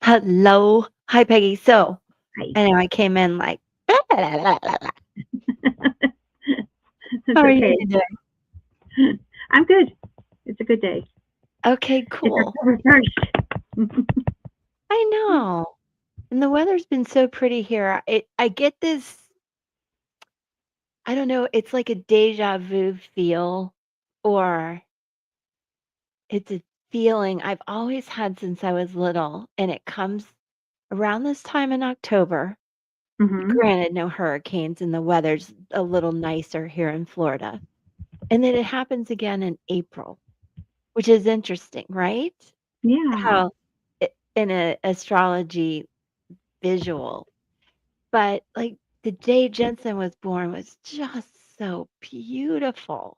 Hello. Hi, Peggy. So, Right. I know I came in like, how It's are you okay. today? I'm good. It's a good day. Okay, It's cool. October 1st. I know. And the weather's been so pretty here. I get this, I don't know, it's like a deja vu feel, or it's a feeling I've always had since I was little. And it comes around this time in October. hmm Granted, no hurricanes and the weather's a little nicer here in Florida. And then it happens again in April. Which is interesting, right? Yeah. How in a astrology visual, but, like, the day Jensen was born was just so beautiful,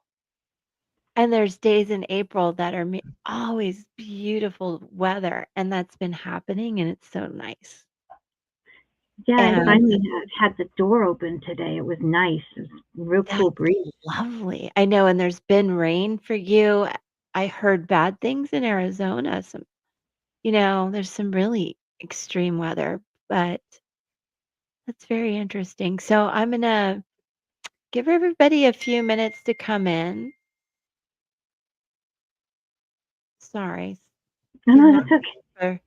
and there's days in April that are always beautiful weather, and that's been happening, and it's so nice, Yeah, I and finally had the door open today. It was nice. It was a real that's cool breeze. lovely. I know, and there's been rain for you. I heard bad things in Arizona, there's some really extreme weather, but that's very interesting. So I'm gonna give everybody a few minutes to come in. Sorry, few No, minutes that's okay. for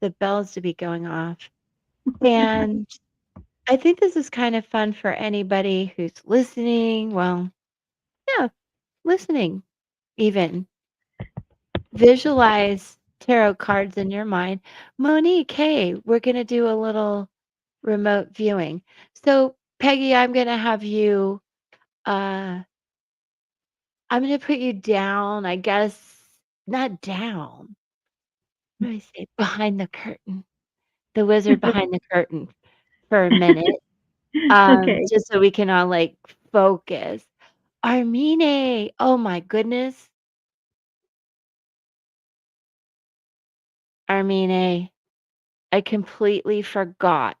the bells to be going off. And I think this is kind of fun for anybody who's listening. Well, yeah, listening even. Visualize tarot cards in your mind. Monique, hey, we're gonna do a little remote viewing. So Peggy, uh I'm gonna put you down, I guess not down. What do I say? Behind the curtain. The wizard behind the curtain for a minute, Okay. just so we can all, like, focus. Armine! Oh my goodness. Armine, I completely forgot.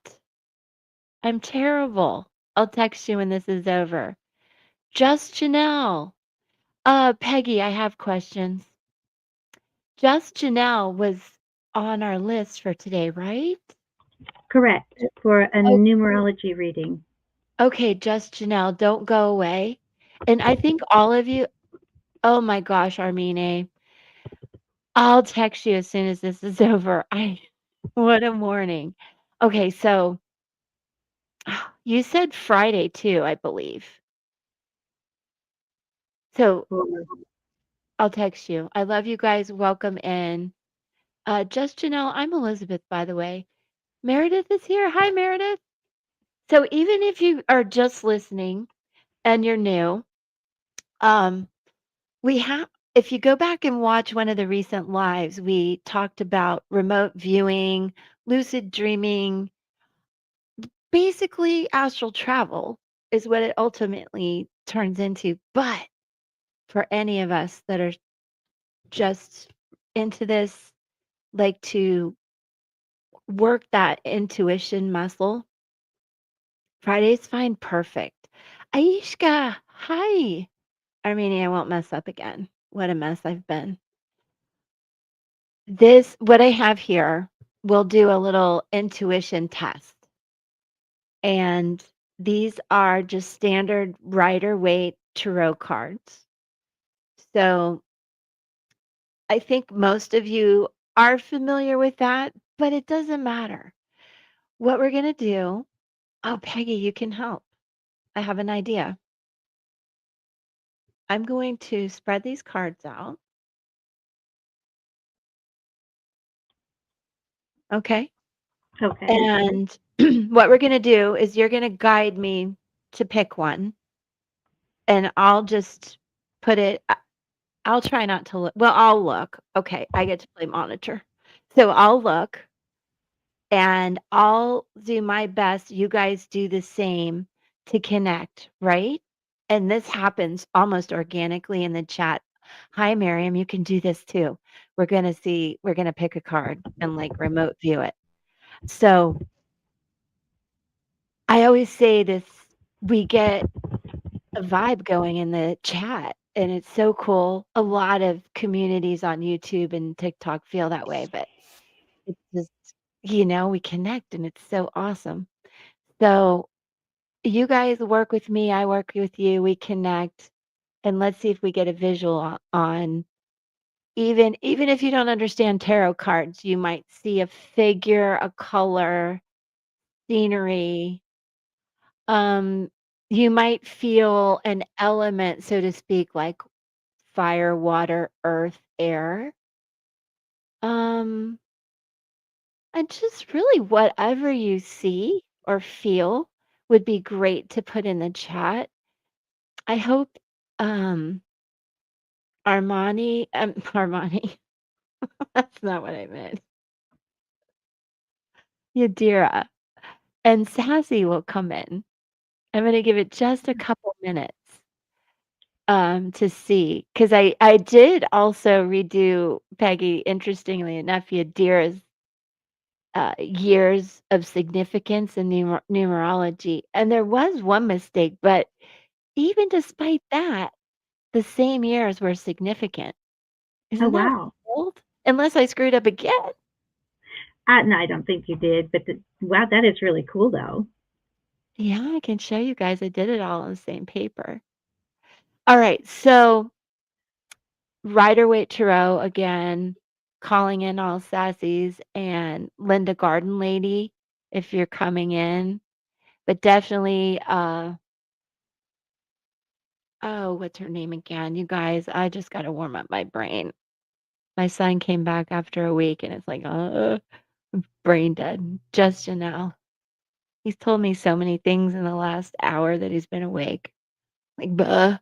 I'm terrible. I'll text you when this is over. Just Janelle. Peggy, I have questions. Just Janelle was on our list for today, right? Correct. For a Oh, numerology reading. okay, just Janelle, don't go away. And I think all of you, oh my gosh, Armine, I'll text you as soon as this is over. What a morning. Okay, so you said Friday too, I believe. So For I'll text you. I love you guys. Welcome in. Just Janelle, I'm Elizabeth, by the way. Meredith is here. Hi, Meredith. So even if you are just listening and you're new, um, we have, if you go back and watch one of the recent lives, we talked about remote viewing, lucid dreaming, basically astral travel is what it ultimately turns into. But for any of us that are just into this, like to work that intuition muscle, Fridays find perfect. Aishka, hi. Armenia, I won't mess up again. What a mess I've been. What I have here, we'll do a little intuition test. And these are just standard Rider Waite tarot cards. So I think most of you are familiar with that, but it doesn't matter. What we're going to do, oh, Peggy, you can help. I have an idea. I'm going to spread these cards out. Okay. okay. And what we're going to do is you're going to guide me to pick one, and I'll just put it, I'll try not to look. Well, I'll look. Okay. I get to play monitor. So I'll look and I'll do my best. You guys do the same to connect, right? And this happens almost organically in the chat. Hi, Miriam. You can do this too. We're going to pick a card and like remote view it. So I always say this, we get a vibe going in the chat, and it's so cool. A lot of communities on YouTube and TikTok feel that way, but it's just we connect and it's so awesome. So you guys work with me, I work with you, we connect, and let's see if we get a visual on even if you don't understand tarot cards, you might see a figure, a color, scenery. Um, you might feel an element, so to speak, like fire, water, earth, air. Um, and just really whatever you see or feel would be great to put in the chat. I hope um Armani, that's not what I meant. Yadira and Sassy will come in. I'm gonna give it just a couple minutes to see because I did also redo Peggy, interestingly enough, Yadira's years of significance in numerology. And there was one mistake, but even despite that, the same years were significant. Oh, Isn't that wow. wild? Unless I screwed up again. No, I don't think you did, but wow, that is really cool, though. Yeah, I can show you guys. I did it all on the same paper. All right. So Rider Waite Tarot again, calling in all sassies and Linda Garden Lady if you're coming in. But definitely oh, what's her name again? You guys, I just gotta warm up my brain. My son came back after a week and it's like, brain dead. Just Janelle. He's told me so many things in the last hour that he's been awake. Like, buh.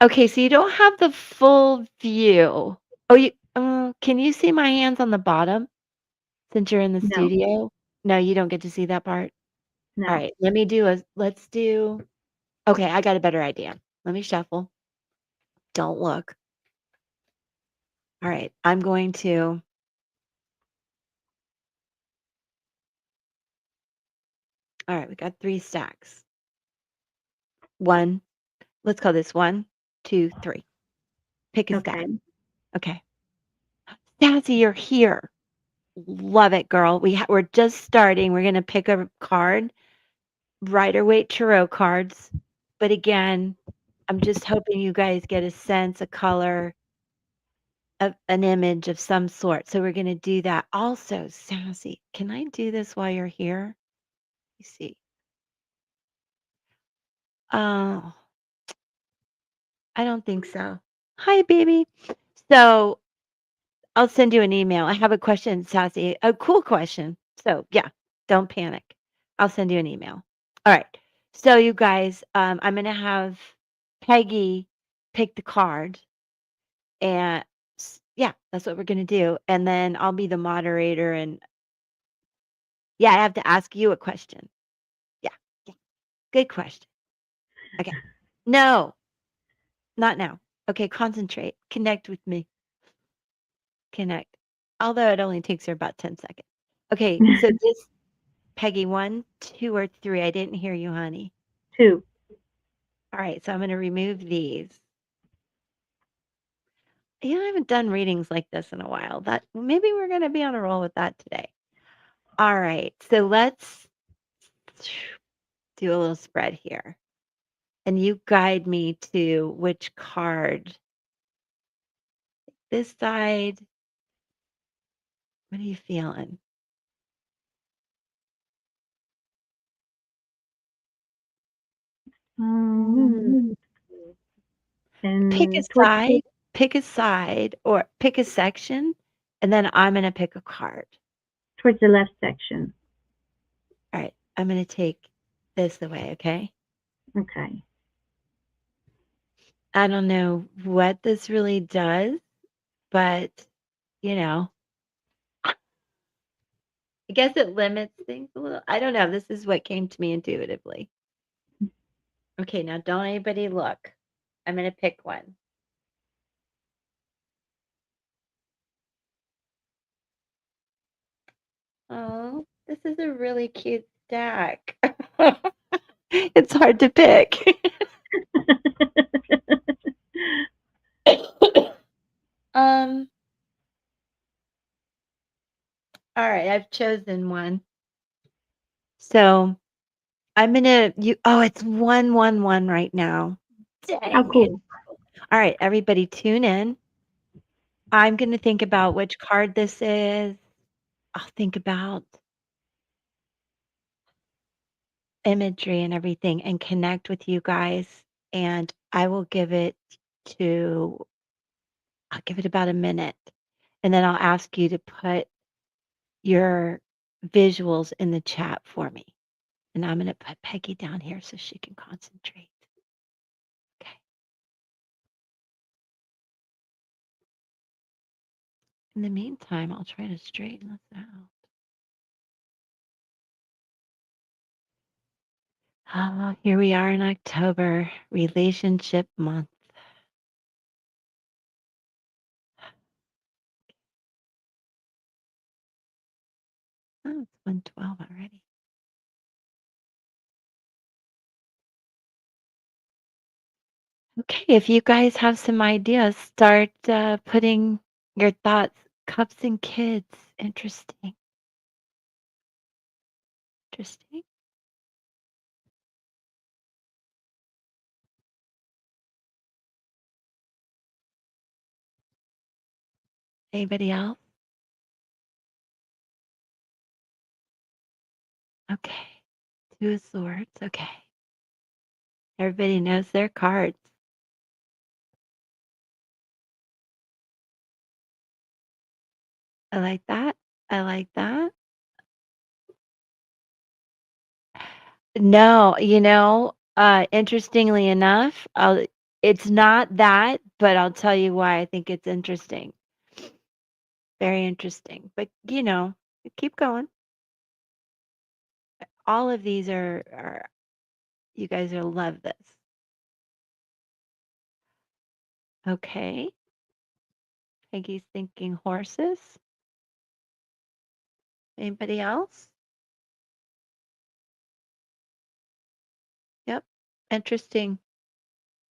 Okay, so you don't have the full view. Oh, can you see my hands on the bottom since you're in the No, studio? No, you don't get to see that part. All no. right, let's do, okay, I got a better idea. Let me shuffle. Don't look. All right, I'm going to, all right, we got 3 stacks. One, let's call this 1, 2, 3. Pick a stack. Okay. Okay. Sassy, you're here. Love it, girl. We're just starting. We're gonna pick a card, Rider Waite Tarot cards. But again, I'm just hoping you guys get a sense, a color, an image of some sort. So we're gonna do that. Also, Sassy, can I do this while you're here? You see. Oh, I don't think so. Hi, baby. So I'll send you an email. I have a question, Sassy, a cool question. So yeah, don't panic. I'll send you an email. All right. So you guys, I'm gonna have Peggy pick the card, and yeah, that's what we're gonna do. And then I'll be the moderator. And yeah, I have to ask you a question. Yeah, yeah, good question. Okay. No, not now. Okay, concentrate. Connect with me. Connect. Although it only takes her about 10 seconds. Okay, so this Peggy, 1, 2, or 3? I didn't hear you, honey. 2. All right, so I'm gonna remove these. I haven't done readings like this in a while. That maybe we're gonna be on a roll with that today. All right, so let's do a little spread here. And you guide me to which card. This side. What are you feeling? Um, Pick a and side, pick a side, or pick a section, and then I'm gonna pick a card. towards the left section. All right, I'm gonna take this away, okay? Okay. I don't know what this really does, but you know, I guess it limits things a little. I don't know. This is what came to me intuitively. Okay, now don't anybody look. I'm gonna pick one. Oh, this is a really cute stack. It's hard to pick. um, All right, I've chosen one. So I'm gonna you oh, it's 111 right now. How Dang it. cool. All right, everybody tune in. I'm gonna think about which card this is. I'll think about imagery and everything and connect with you guys, and to I'll give it about a minute, and then I'll ask you to put your visuals in the chat for me. And I'm gonna put Peggy down here so she can concentrate. Okay. In the meantime, I'll try to straighten this out. Ah, here we are in October, relationship month. Oh, it's 112 already. Okay, if you guys have some ideas, start putting your thoughts. Cups and kids. Interesting. Interesting. Anybody else? Okay. Two of swords. Okay. Everybody knows their cards. I like that. I like that. No, interestingly enough, it's not that, but I'll tell you why I think it's interesting. Very interesting. But, keep going. All of these are you guys will love this. Okay. Peggy's thinking horses. Anybody else? Yep. Interesting.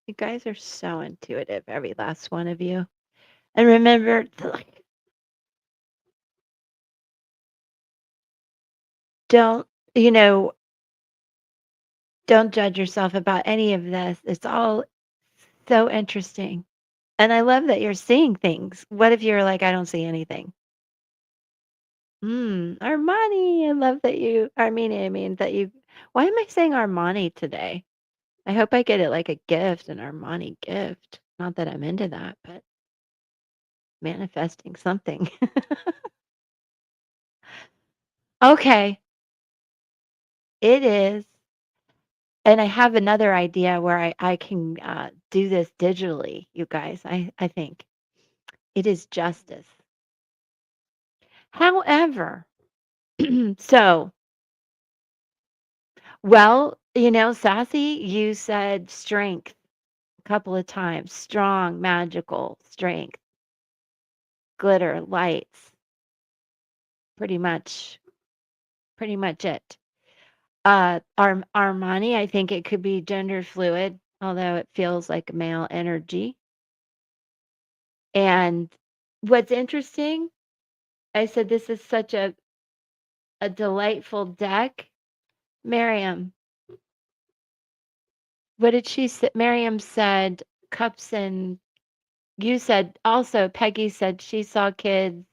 You guys are so intuitive, every last one of you. And remember, don't, you know, don't judge yourself about any of this. It's all so interesting. And I love that you're seeing things. What if you're like, I don't see anything? Armani. I love that I mean that you why am I saying Armani today? I hope I get it like a gift, an Armani gift. Not that I'm into that, but manifesting something. Okay, it is. And I have another idea where I can do this digitally, you guys. I think it is justice. However, so, well, Sassy, you said strength a couple of times. Strong, magical, strength, glitter, lights, pretty much, pretty much it. Armani, I think it could be gender fluid, although it feels like male energy. And what's interesting, I said this is such a delightful deck. Miriam, what did she say? Miriam said cups and you said also Peggy said she saw kids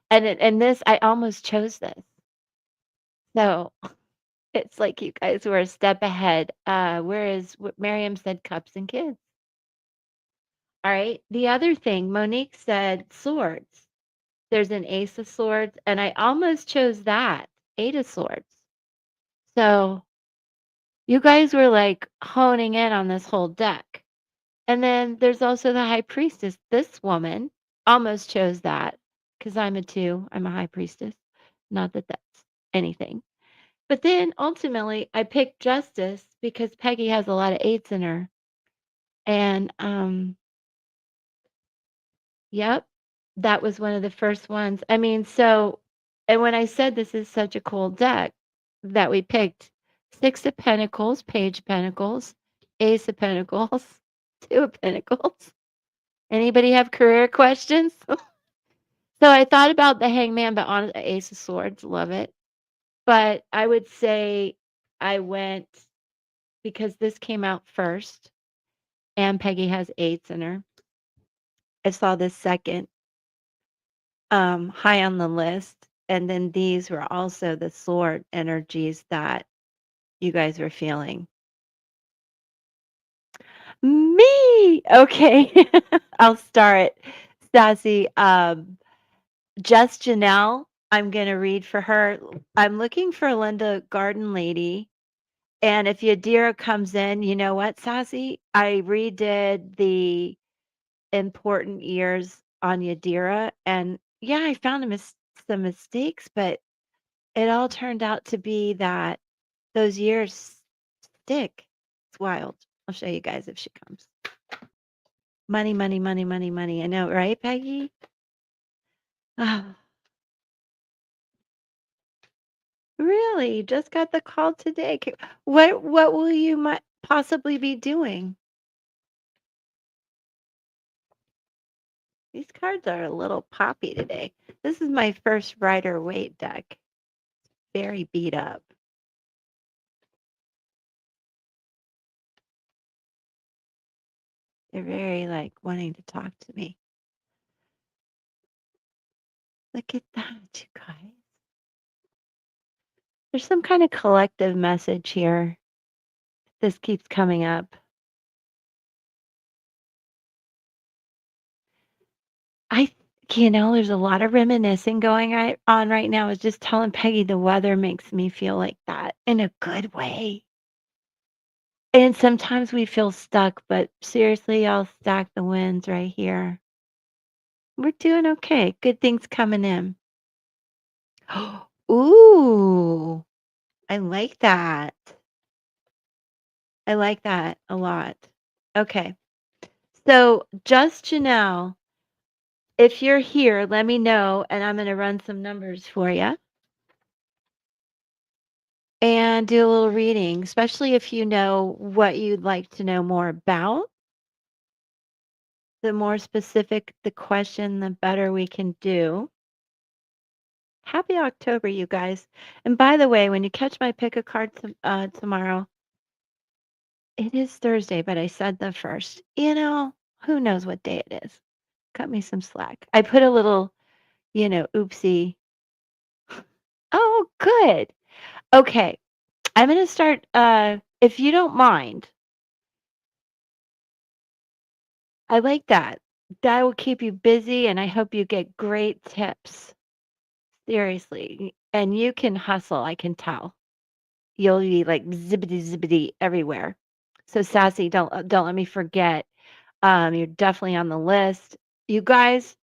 and this I almost chose this. So it's like you guys were a step ahead. Whereas Miriam said cups and kids. All right. The other thing, Monique said swords. There's an ace of swords, and I almost chose that, eight of swords. So you guys were like honing in on this whole deck. And then there's also the high priestess. This woman almost chose that because I'm a two. I'm a high priestess. Not that that's anything. But then ultimately, I picked justice because Peggy has a lot of eights in her. And yep, that was one of the first ones. I mean, so, and when I said this is such a cool deck that we picked, Six of Pentacles, Page of Pentacles, Ace of Pentacles, Two of Pentacles. Anybody have career questions? So I thought about the Hangman, but on Ace of Swords, love it. But I would say I went because this came out first and Peggy has 8s in her. I saw this second high on the list, and then these were also the sword energies that you guys were feeling. Me! Okay. I'll start. Sassy. Just Janelle, I'm gonna read for her. I'm looking for Linda Garden Lady. And if Yadira comes in, you know what, Sassy? I redid the important years on Yadira, and yeah, I found some mistakes, but it all turned out to be that those years stick. It's wild. I'll show you guys if she comes. Money, money, money, money, money. I know, right, Peggy? Oh, really? Just got the call today. What will you might possibly be doing? These cards are a little poppy today. This is my first Rider Waite deck. Very beat up. They're very like wanting to talk to me. Look at that, you guys. There's some kind of collective message here. This keeps coming up. I, there's a lot of reminiscing going on right now. I was just telling Peggy the weather makes me feel like that in a good way. And sometimes we feel stuck, but seriously, I'll stack the wins right here. We're doing okay. Good things coming in. Ooh, I like that. I like that a lot. Okay. So, just Janelle, if you're here, let me know, and I'm going to run some numbers for you and do a little reading, especially if you know what you'd like to know more about. The more specific the question, the better we can do. Happy October, you guys. And by the way, when you catch my pick a card tomorrow, it is Thursday, but I said the first. Who knows what day it is? Cut me some slack. I put a little, oopsie. Oh, good. Okay. I'm going to start, if you don't mind. I like that. That will keep you busy, and I hope you get great tips. Seriously. And you can hustle, I can tell. You'll be like zippity zippity everywhere. So Sassy, don't let me forget. You're definitely on the list. You guys,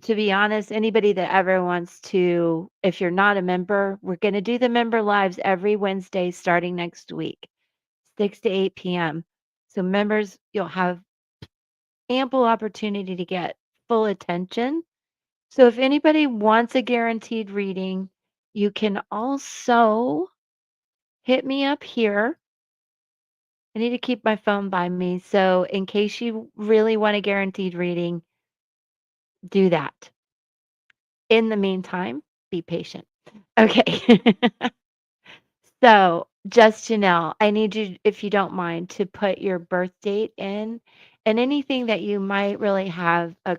to be honest, anybody that ever wants to, if you're not a member, we're going to do the member lives every Wednesday starting next week, 6 to 8 p.m. So members, you'll have ample opportunity to get full attention. So if anybody wants a guaranteed reading, you can also hit me up here. I need to keep my phone by me. So in case you really want a guaranteed reading, do that. In the meantime, be patient. Okay. So, just Janelle, I need you, if you don't mind, to put your birth date in and anything that you might really have a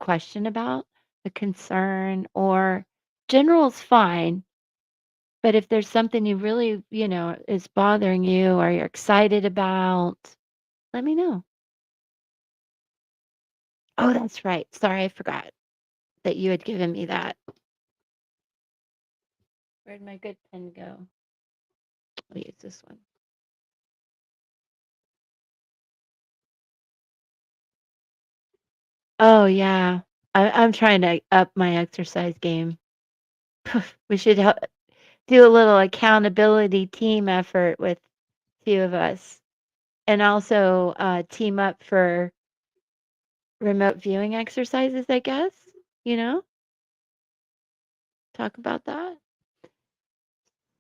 question about, a concern, or general is fine. But if there's something you really, is bothering you or you're excited about, let me know. Oh, that's right. Sorry, I forgot that you had given me that. Where'd my good pen go? I'll use this one. Oh, yeah. I'm trying to up my exercise game. We should do a little accountability team effort with a few of us and also team up for remote viewing exercises, I guess, talk about that.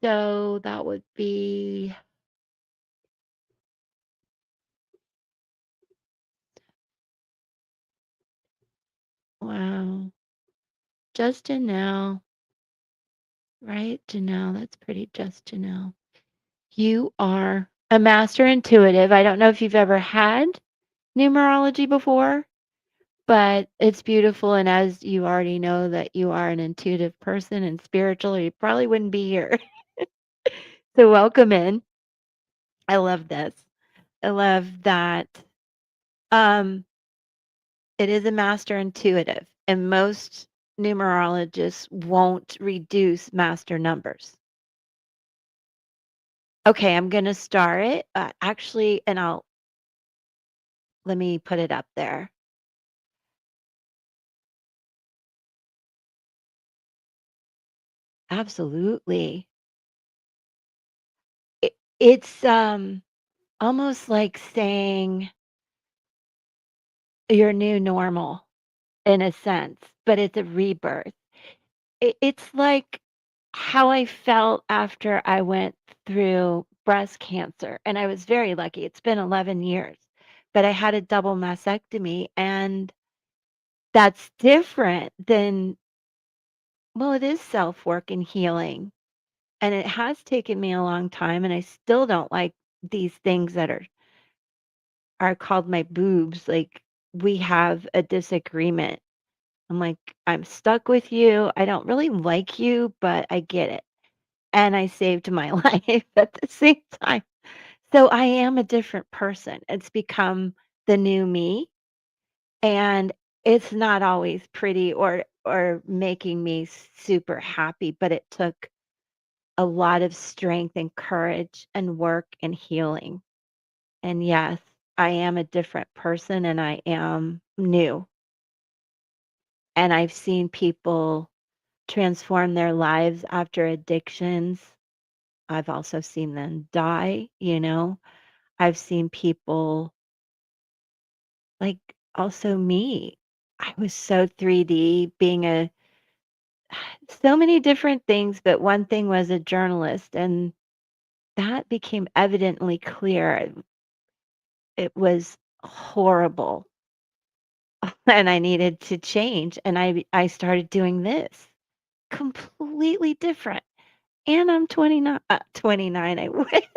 So that would be Wow. Just to know, right? To know. That's pretty just to know. You are a master intuitive. I don't know if you've ever had numerology before, but it's beautiful. And as you already know that you are an intuitive person and spiritual, or you probably wouldn't be here. So welcome in. I love this. I love that. Um, it is a master intuitive, and most numerologists won't reduce master numbers. Okay, I'm gonna start it. Actually, and I'll let me put it up there. Absolutely. It's almost like saying your new normal in a sense, but it's a rebirth. It's like how I felt after I went through breast cancer, and I was very lucky. It's been 11 years, but I had a double mastectomy, and that's different than, well, it is self-work and healing, and it has taken me a long time, and I still don't like these things that are called my boobs. Like, we have a disagreement. I'm like, "I'm stuck with you. I don't really like you, but I get it." And I saved my life at the same time. So I am a different person. It's become the new me, and it's not always pretty or making me super happy, but it took a lot of strength and courage and work and healing. And yes, I am a different person and I am new. And I've seen people transform their lives after addictions. I've also seen them die, you know. I've seen people like also me. I was so 3D being a so many different things, but one thing was a journalist, and that became evidently clear. It was horrible, and I needed to change, and I started doing this, completely different, and I'm 29 29, I wish.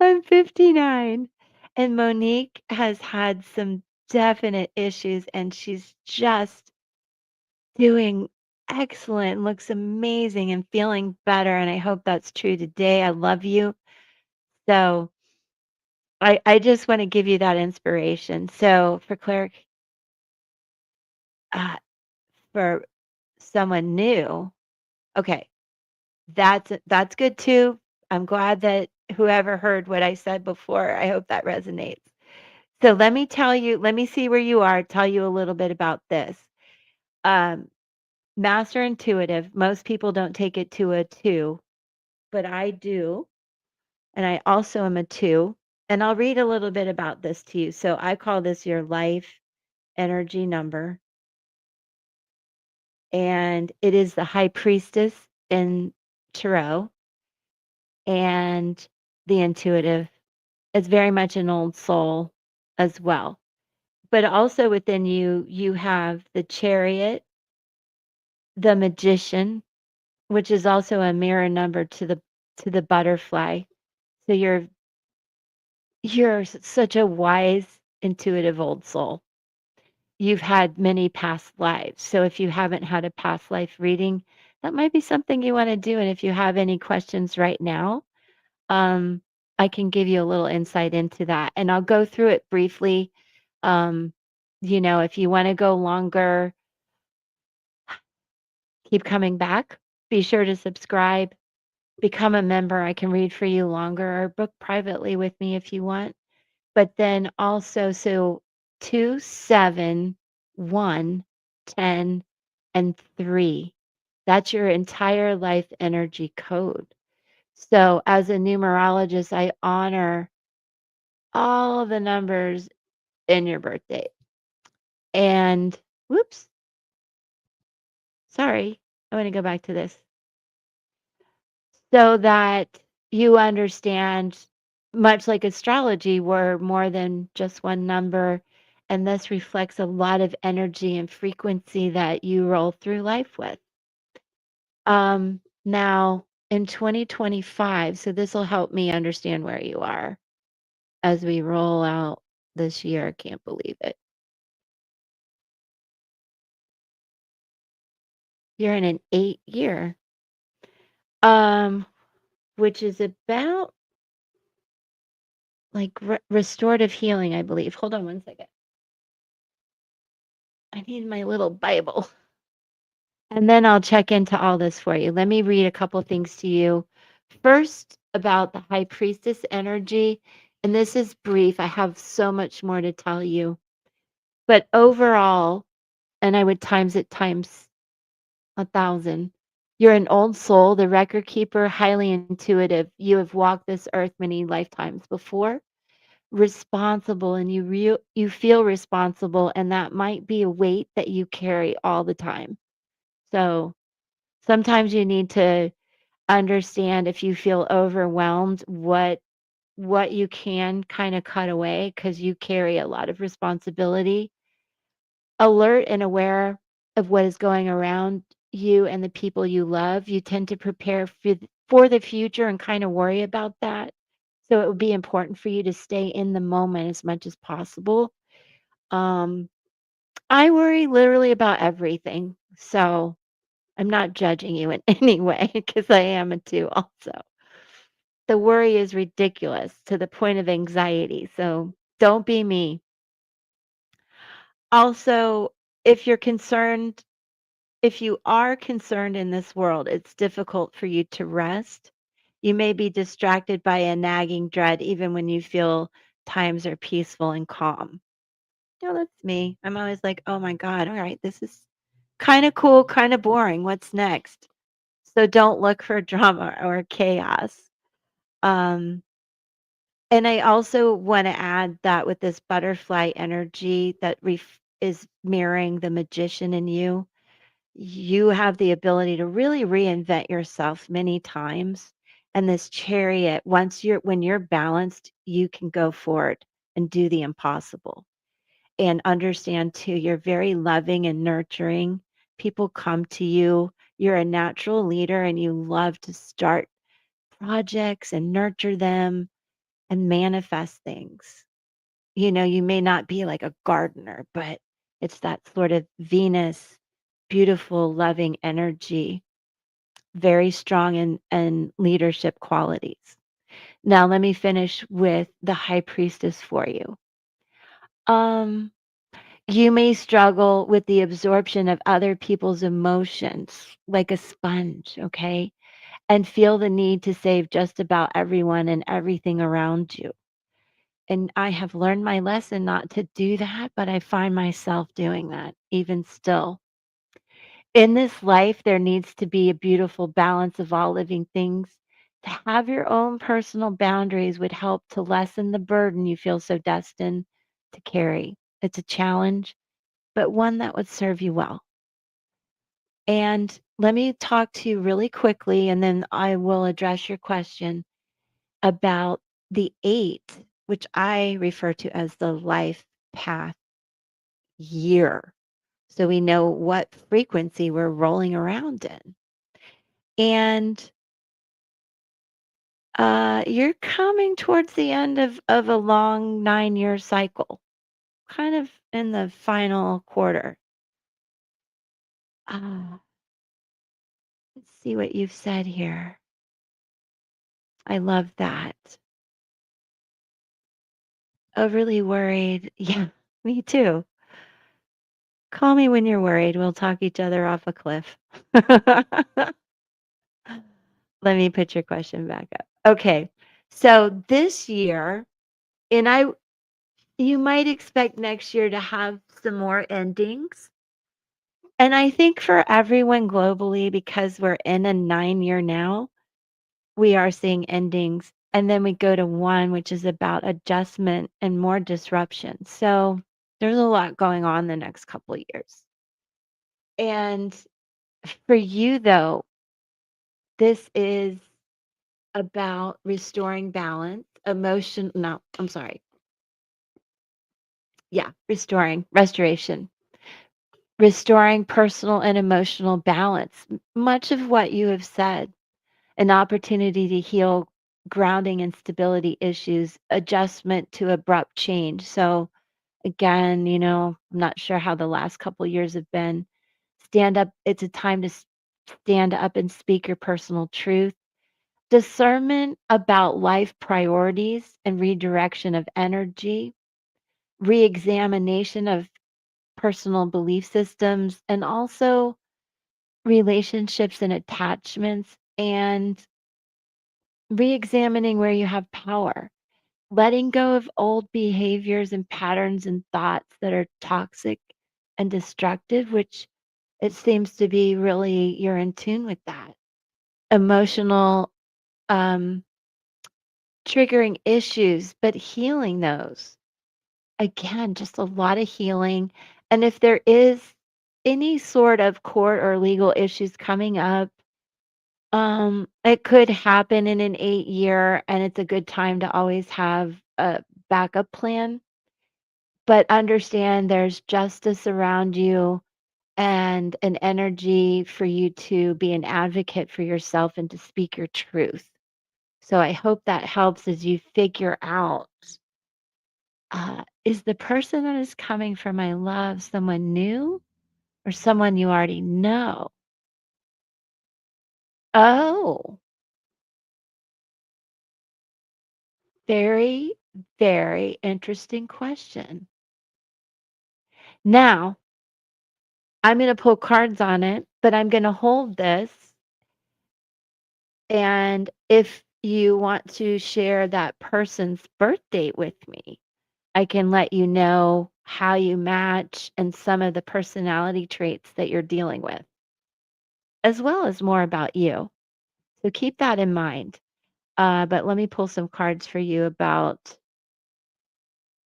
I'm 59, and Monique has had some definite issues, and she's just doing excellent, looks amazing, and feeling better, and I hope that's true today. I love you. So, I just wanna give you that inspiration. So, uh, for someone new, okay, that's good too. I'm glad that whoever heard what I said before, I hope that resonates. So let me see where you are, tell you a little bit about this. Um, Master intuitive, most people don't take it to a 2, but I do, and I also am a 2, and I'll read a little bit about this to you. So I call this your life energy number, and it is the high priestess in tarot, and the intuitive is very much an old soul as well. But also within you, you have the chariot, the magician, which is also a mirror number to the butterfly. So you're such a wise, intuitive old soul. You've had many past lives. So if you haven't had a past life reading, that might be something you want to do. And if you have any questions right now, um, I can give you a little insight into that. And I'll go through it briefly. Um, if you want to go longer, keep coming back. Be sure to subscribe, become a member. I can read for you longer or book privately with me if you want. But then also, so 2, 7, 1, 10, and 3. That's your entire life energy code. So as a numerologist, I honor all the numbers in your birthday. And whoops, sorry. I want to go back to this so that you understand, much like astrology, we're more than just one number, and this reflects a lot of energy and frequency that you roll through life with. Now in 2025, so this will help me understand where you are as we roll out this year. I can't believe it. You're in an 8 year, um, which is about like restorative healing, I believe. Hold on one second. I need my little Bible. And then I'll check into all this for you. Let me read a couple things to you. First, about the high priestess energy. And this is brief. I have so much more to tell you. But overall, and I would times it times 1,000. You're an old soul, the record keeper, highly intuitive. You have walked this earth many lifetimes before. Responsible, and you feel responsible, and that might be a weight that you carry all the time. So sometimes you need to understand if you feel overwhelmed, what you can kind of cut away because you carry a lot of responsibility. Alert and aware of what is going around you and the people you love. You tend to prepare for the future and kind of worry about that. So it would be important for you to stay in the moment as much as possible. Um, I worry literally about everything. So I'm not judging you in any way because I am a too also. The worry is ridiculous to the point of anxiety. So don't be me. Also, if you're concerned, if you are concerned in this world, it's difficult for you to rest. You may be distracted by a nagging dread even when you feel times are peaceful and calm. No, that's me. I'm always like, oh my God, all right, this is kind of cool, kind of boring. What's next? So don't look for drama or chaos. Um, and I also want to add that with this butterfly energy that is mirroring the magician in you, you have the ability to really reinvent yourself many times. And this chariot, when you're balanced, you can go forward and do the impossible. And understand too, you're very loving and nurturing. People come to you. You're a natural leader and you love to start projects and nurture them and manifest things. You may not be like a gardener, but it's that sort of Venus, beautiful, loving energy, very strong in leadership qualities. Now, let me finish with the high priestess for you. Um, you may struggle with the absorption of other people's emotions like a sponge, okay? And feel the need to save just about everyone and everything around you. And I have learned my lesson not to do that, but I find myself doing that even still. In this life, there needs to be a beautiful balance of all living things. To have your own personal boundaries would help to lessen the burden you feel so destined to carry. It's a challenge, but one that would serve you well. And let me talk to you really quickly, and then I will address your question about the 8, which I refer to as the life path year. So we know what frequency we're rolling around in. And you're coming towards the end of a long 9 year cycle, kind of in the final quarter. Uh, let's see what you've said here. I love that. Overly worried. Yeah, me too. Call me when you're worried. We'll talk each other off a cliff. Let me put your question back up. Okay. So this year, and you might expect next year to have some more endings. And I think for everyone globally, because we're in a 9 year now, we are seeing endings. And then we go to one, which is about adjustment and more disruption. So there's a lot going on the next couple of years. And for you, though, this is about restoring balance, no, I'm sorry. Yeah, restoration, restoring personal and emotional balance. Much of what you have said, an opportunity to heal grounding and stability issues, adjustment to abrupt change. So, again, I'm not sure how the last couple years have been. Stand up. It's a time to stand up and speak your personal truth. Discernment about life priorities and redirection of energy, re-examination of personal belief systems, and also relationships and attachments, and re-examining where you have power, letting go of old behaviors and patterns and thoughts that are toxic and destructive, which it seems to be really you're in tune with that. Emotional um, triggering issues, but healing those. Again, just a lot of healing. And if there is any sort of court or legal issues coming up, it could happen in an 8 year, and it's a good time to always have a backup plan. But understand there's justice around you and an energy for you to be an advocate for yourself and to speak your truth. So I hope that helps as you figure out, is the person that is coming for my love someone new or someone you already know? Oh, very, very interesting question. Now, I'm going to pull cards on it, but I'm going to hold this. And if you want to share that person's birth date with me, I can let you know how you match and some of the personality traits that you're dealing with, as well as more about you. So keep that in mind. But let me pull some cards for you about,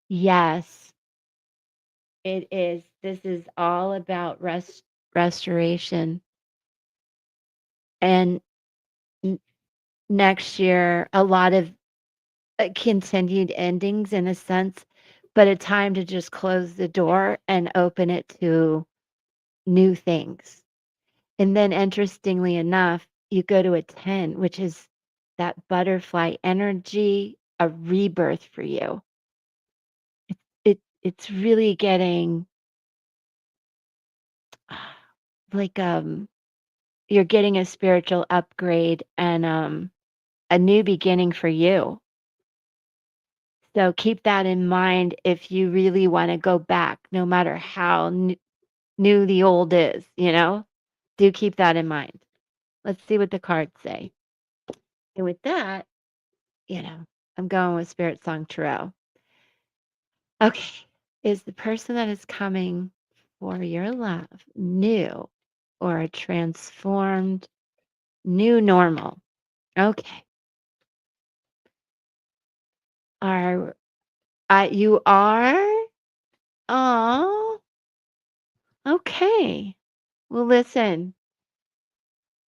yes, it is. This is all about restoration. And n- next year, a lot of continued endings in a sense, but a time to just close the door and open it to new things. And then, interestingly enough, you go to a 10, which is that butterfly energy, a rebirth for you. It's really getting like you're getting a spiritual upgrade and a new beginning for you. So keep that in mind if you really want to go back, no matter how new the old is, Do keep that in mind. Let's see what the cards say. And with that, I'm going with Spirit Song Tarot. Okay. Is the person that is coming for your love new or a transformed new normal? Okay. Are you are? Oh, okay. Well, listen,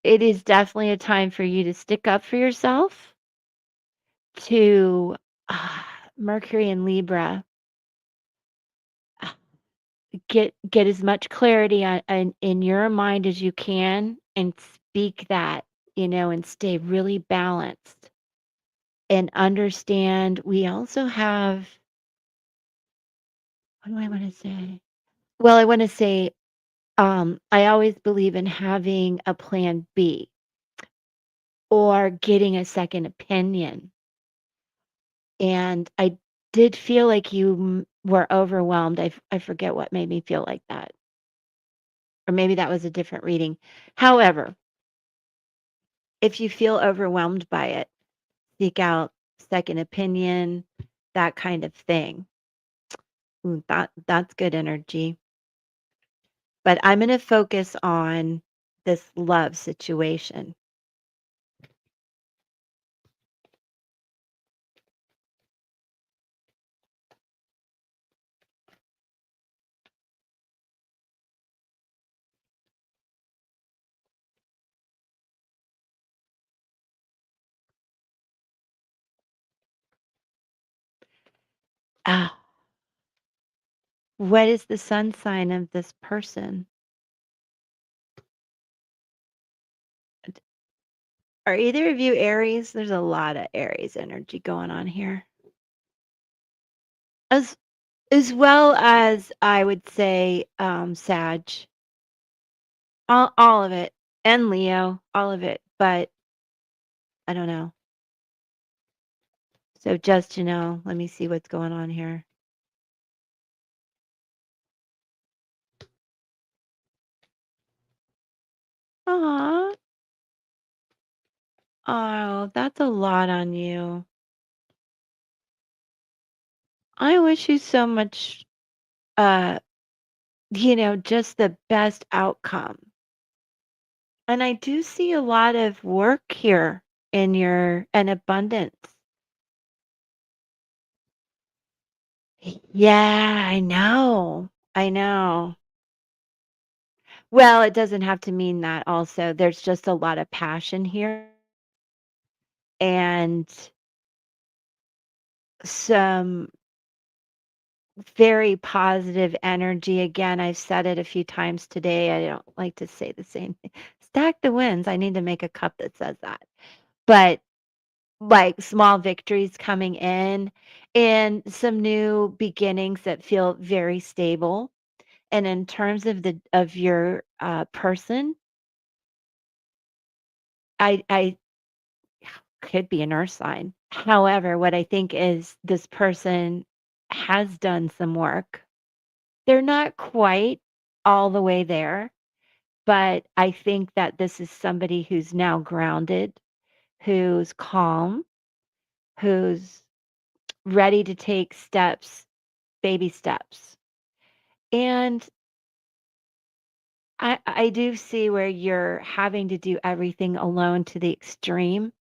it is definitely a time for you to stick up for yourself, to uh, Mercury and Libra, uh, get as much clarity in your mind as you can and speak that, and stay really balanced and understand we also have, what do I want to say? Well, I want to say, I always believe in having a plan B or getting a second opinion. And I did feel like you were overwhelmed. I forget what made me feel like that. Or maybe that was a different reading. However, if you feel overwhelmed by it, seek out second opinion, that kind of thing. Ooh, that's good energy. But I'm going to focus on this love situation. Ah, What is the sun sign of this person? D Are either of you Aries? There's a lot of Aries energy going on here. As as well as I would say, Sag. All of it, and Leo, all of it, but I don't know. So just to know, let me see what's going on here. Aw. Oh, that's a lot on you. I wish you so much, uh, just the best outcome. And I do see a lot of work here in your and abundance. Yeah, I know. I know. Well, it doesn't have to mean that also. There's just a lot of passion here and some very positive energy. Again, I've said it a few times today. I don't like to say the same thing. Stack the wins. I need to make a cup that says that. But like small victories coming in and some new beginnings that feel very stable. And in terms of the of your person, I could be an earth sign. However, what I think is this person has done some work. They're not quite all the way there, but I think that this is somebody who's now grounded, who's calm, who's ready to take steps, baby steps. And I do see where you're having to do everything alone to the extreme,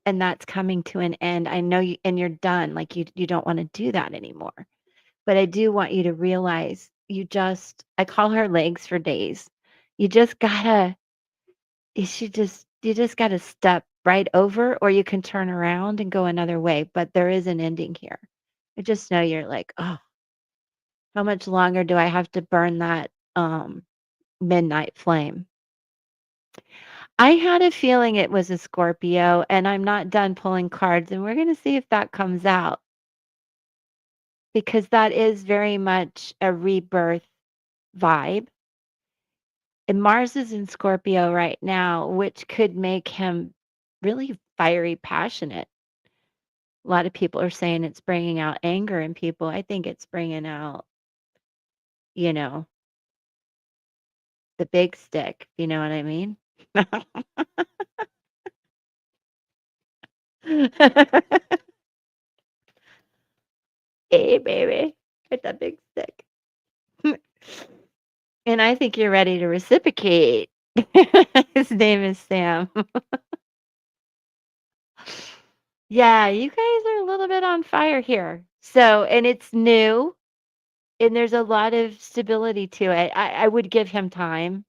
and that's coming to an end. I know you and you're done, like, you don't wanna do that anymore. But I do want you to realize I call her legs for days. You just gotta you just gotta step right over, or you can turn around and go another way, but there is an ending here. I just know you're like, "Oh, how much longer do I have to burn that, midnight flame?" I had a feeling it was a Scorpio, and I'm not done pulling cards, and we're gonna see if that comes out because that is very much a rebirth vibe. And Mars is in Scorpio right now, which could make him really fiery, passionate. A lot of people are saying it's bringing out anger in people. I think it's bringing out, you know, the big stick. You know what I mean? Hey, baby, with that big stick. And I think you're ready to reciprocate. His name is Sam. Yeah, you guys are a little bit on fire here. So, and it's new. And there's a lot of stability to it. I would give him time.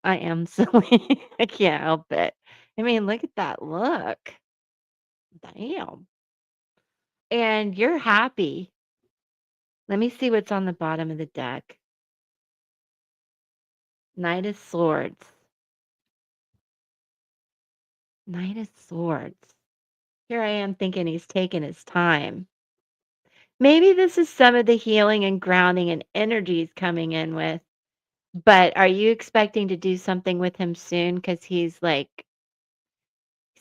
I am silly. I can't help it. I mean, look at that look. Damn. And you're happy. Let me see what's on the bottom of the deck. Knight of Swords. Knight of Swords. Here I am thinking he's taking his time. Maybe this is some of the healing and grounding and energies coming in with. But are you expecting to do something with him soon? Because he's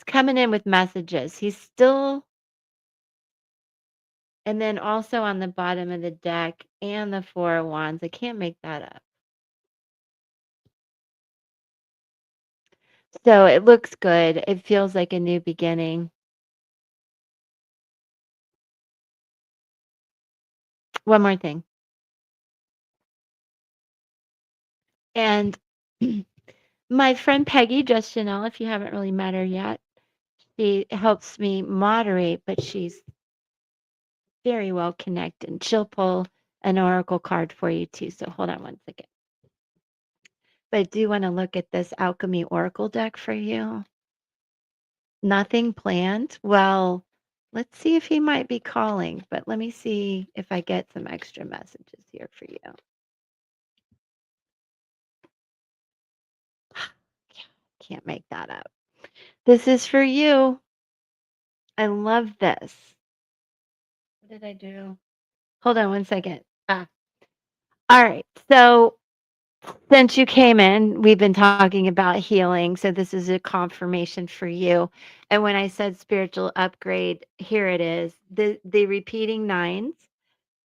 coming in with messages. He's still and then also on the bottom of the deck and the 4 of Wands. I can't make that up. So it looks good. It feels like a new beginning. One more thing. And my friend Peggy, just if you haven't really met her yet, she helps me moderate, but she's very well connected. She'll pull an oracle card for you too. So hold on one second. But I do want to look at this alchemy oracle deck for you. Nothing planned. Well, Let's see if he might be calling, but let me see if I get some extra messages here for you. Can't make that up. This is for you. I love this. What did I do? Hold on one second. All right. So since you came in, we've been talking about healing. So this is a confirmation for you. And when I said spiritual upgrade, here it is. The repeating nines.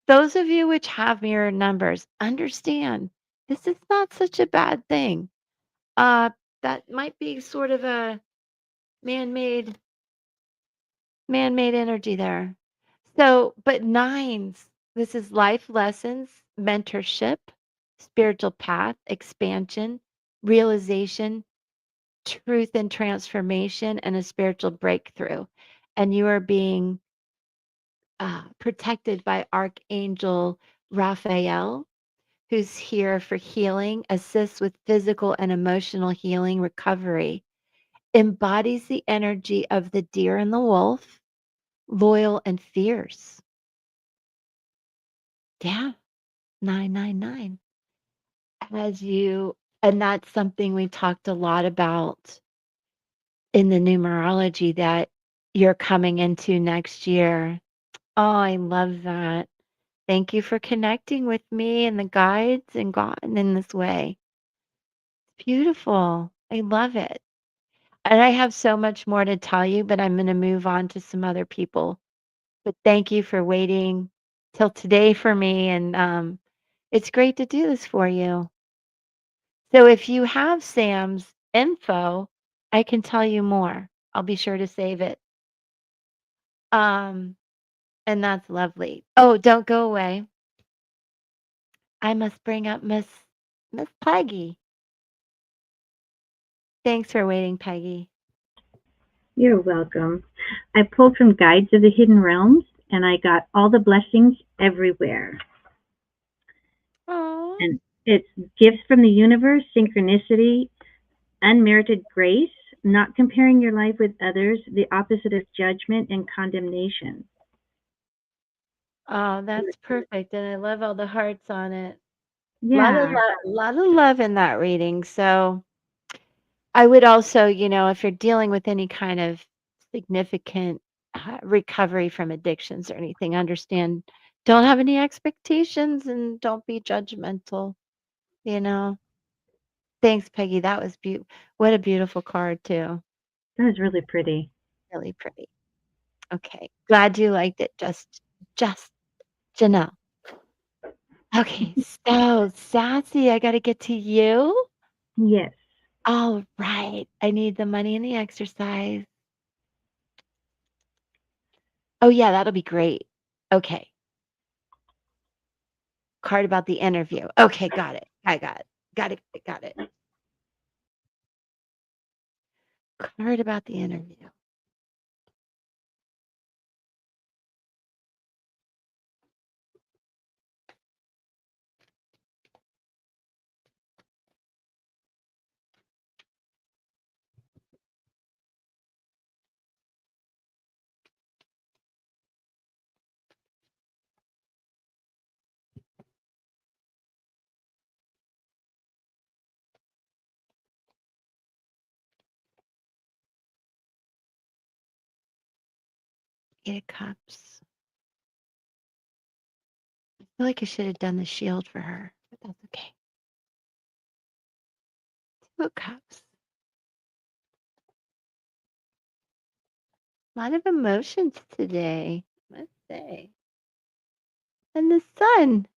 Those of you which have mirror numbers, understand this is not such a bad thing. Uh that might be sort of a man-made man-made energy there. So, but nines, this is life lessons, mentorship, spiritual path, expansion, realization, truth and transformation, and a spiritual breakthrough. And you are being protected by Archangel Raphael, who's here for healing, assists with physical and emotional healing, recovery, embodies the energy of the deer and the wolf, loyal and fierce. Yeah, 999. As you, and that's something we talked a lot about in the numerology that you're coming into next year. Oh, I love that. Thank you for connecting with me and the guides and God in this way. Beautiful. I love it. And I have so much more to tell you, but I'm going to move on to some other people. But thank you for waiting till today for me. And it's great to do this for you. So if you have Sam's info, I can tell you more. I'll be sure to save it. Um, and that's lovely. Oh, don't go away. I must bring up Miss Peggy. Thanks for waiting, Peggy. You're welcome. I pulled from Guides of the Hidden Realms, and I got all the blessings everywhere. Oh, And it's gifts from the universe, synchronicity, unmerited grace, not comparing your life with others, the opposite of judgment and condemnation. oh, that's perfect. And I love all the hearts on it. Yeah, Lot of love in that reading. So I would also, if you're dealing with any kind of significant recovery from addictions or anything, understand, don't have any expectations and don't be judgmental, you know. Thanks, Peggy. That was beautiful. What a beautiful card, too. that was really pretty. Really pretty. Okay. Glad you liked it. Just Janelle. Okay. So, Sassy, I got to get to you. Yes. All right. I need the money and the exercise. Oh, yeah, that'll be great. Okay. Card about the interview. Okay, got it. I got it. Got it. Got it. Card about the interview. Eight of Cups. I feel like I should have done the shield for her, but that's okay. Two of Cups. A lot of emotions today, let's say. And the sun.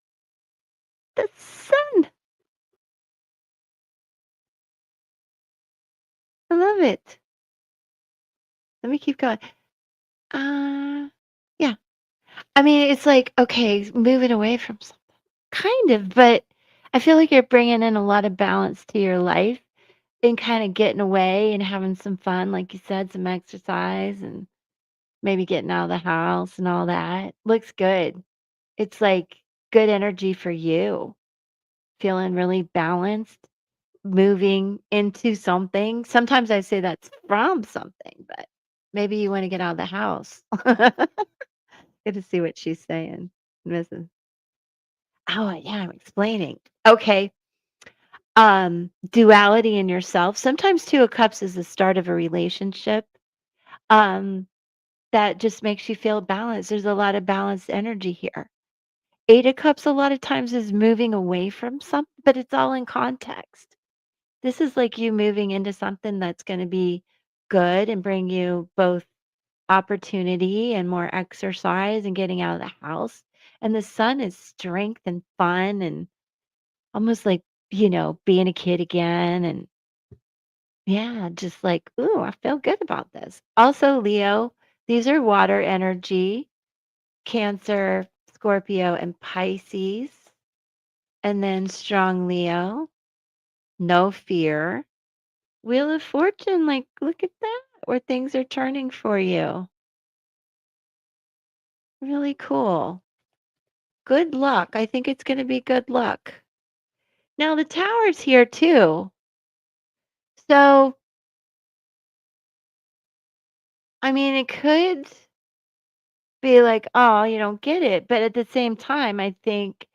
The sun. I love it. Let me keep going. Yeah. I mean, it's like, okay, moving away from something, kind of, but I feel like you're bringing in a lot of balance to your life and kind of getting away and having some fun, like you said, some exercise and maybe getting out of the house and all that. Looks good. It's like good energy for you, feeling really balanced, moving into something. Sometimes I say that's from something, but Maybe you wanna get out of the house. Get to see what she's saying, Mrs. Oh, yeah, I'm explaining. Okay, duality in yourself. Sometimes 2 of Cups is the start of a relationship, um, that just makes you feel balanced. There's a lot of balanced energy here. 8 of Cups a lot of times is moving away from something, but it's all in context. This is like you moving into something that's gonna be good and bring you both opportunity and more exercise and getting out of the house. And the Sun is strength and fun and almost like, being a kid again and yeah, just like, "Ooh, I feel good about this." Also, Leo, these are water energy, Cancer, Scorpio, and Pisces. And then strong Leo, no fear. Wheel of Fortune, like, look at that, where things are turning for you. Really cool. Good luck. I think it's gonna be good luck. Now the tower's here too. So, I mean, it could be like, "Oh, you don't get it," but at the same time, I think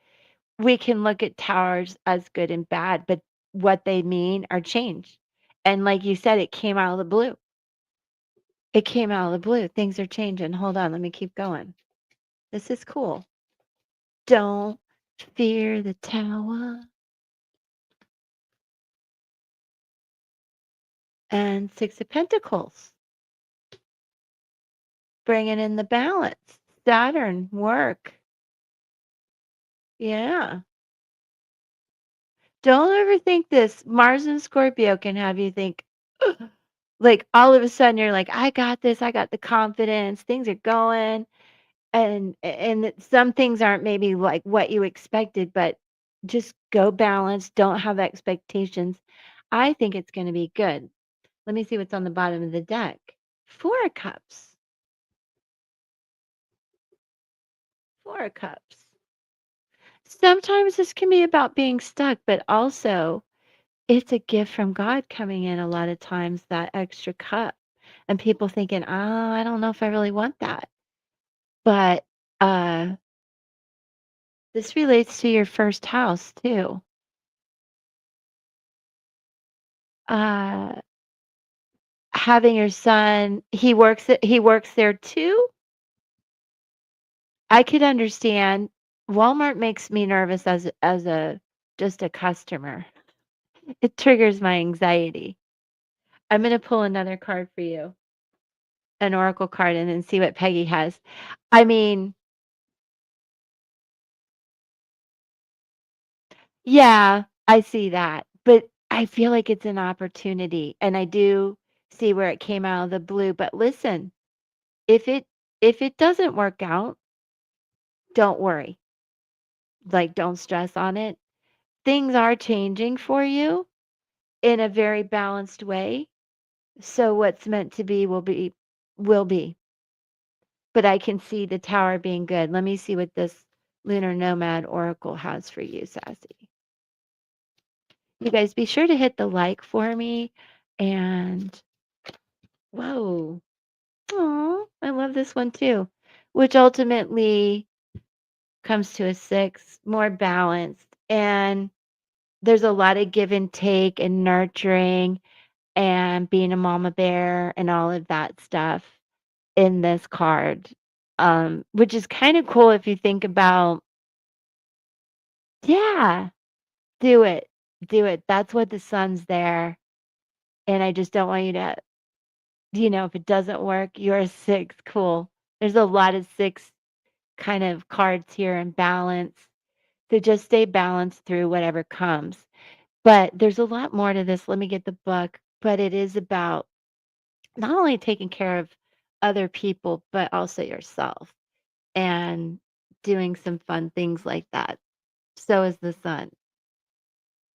we can look at towers as good and bad, but what they mean are changed. And like you said, it came out of the blue. It came out of the blue. Things are changing. Hold on, let me keep going. This is cool. Don't fear the tower. And 6 of Pentacles, bringing in the balance. Saturn, work. Yeah. Don't overthink this. Mars and Scorpio can have you think, like all of a sudden you're like, I got this. I got the confidence. Things are going. And some things aren't maybe like what you expected, but just go balanced. Don't have expectations. I think it's going to be good. Let me see what's on the bottom of the deck. 4 of Cups. 4 of Cups. Sometimes this can be about being stuck, but also it's a gift from God coming in a lot of times, that extra cup. And people thinking, "Oh, I don't know if I really want that." But uh this relates to your first house too. Uh having your son, he works there too. I could understand. Walmart makes me nervous as a just a customer. It triggers my anxiety. I'm gonna pull another card for you, an oracle card, and then see what Peggy has. I mean, yeah, I see that, but I feel like it's an opportunity, and I do see where it came out of the blue. But listen, if it doesn't work out, don't worry. Like, don't stress on it. Things are changing for you in a very balanced way. So what's meant to be will be. But I can see the tower being good. Let me see what this lunar nomad oracle has for you, Sassy. You guys be sure to hit the like for me. And whoa. Oh, I love this one too. Which ultimately comes to a 6, more balanced. And there's a lot of give and take and nurturing and being a mama bear and all of that stuff in this card, which is kind of cool if you think about, yeah, do it, do it. That's what the sun's there, and I just don't want you to, if it doesn't work, you're a 6. Cool. There's a lot of 6 kind of cards here in balance, so just stay balanced through whatever comes. But there's a lot more to this. Let me get the book, but it is about not only taking care of other people, but also yourself and doing some fun things like that. So is the sun.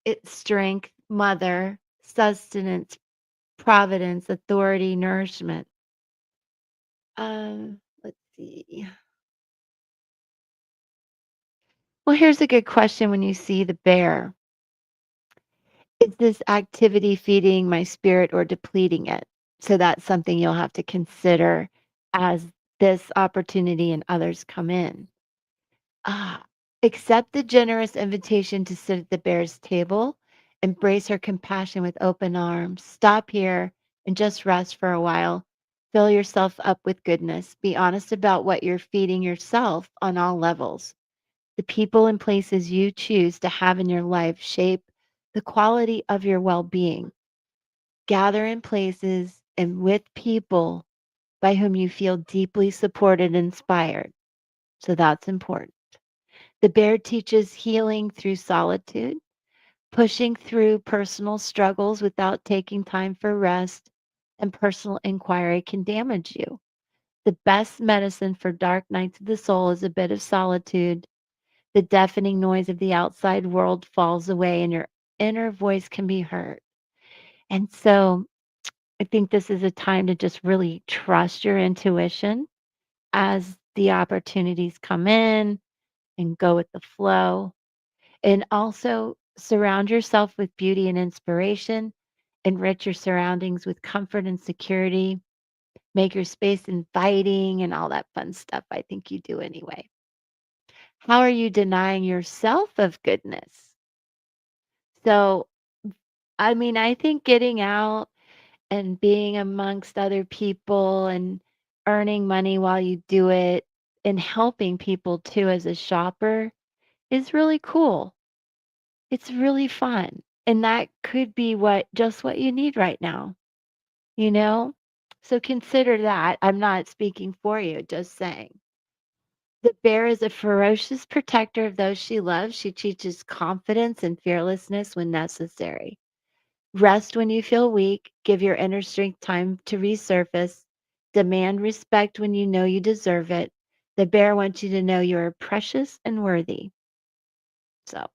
It's strength, mother, sustenance, providence, authority, nourishment. Let's see. Well, here's a good question when you see the bear. Is this activity feeding my spirit or depleting it? So that's something you'll have to consider as this opportunity and others come in. Ah, accept the generous invitation to sit at the bear's table. Embrace her compassion with open arms. Stop here and just rest for a while. Fill yourself up with goodness. Be honest about what you're feeding yourself on all levels. The people and places you choose to have in your life shape the quality of your well being. Gather in places and with people by whom you feel deeply supported and inspired. So that's important. The bear teaches healing through solitude. Pushing through personal struggles without taking time for rest and personal inquiry can damage you. The best medicine for dark nights of the soul is a bit of solitude. The deafening noise of the outside world falls away and your inner voice can be heard. And so I think this is a time to just really trust your intuition as the opportunities come in and go with the flow. And also surround yourself with beauty and inspiration. Enrich your surroundings with comfort and security. Make your space inviting and all that fun stuff I think you do anyway. How are you denying yourself of goodness? So, I mean, I think getting out and being amongst other people and earning money while you do it and helping people too as a shopper is really cool. It's really fun. And that could be what you need right now, you know? So consider that. I'm not speaking for you, just saying. The bear is a ferocious protector of those she loves. She teaches confidence and fearlessness when necessary. Rest when you feel weak. Give your inner strength time to resurface. Demand respect when you know you deserve it. The bear wants you to know you are precious and worthy. So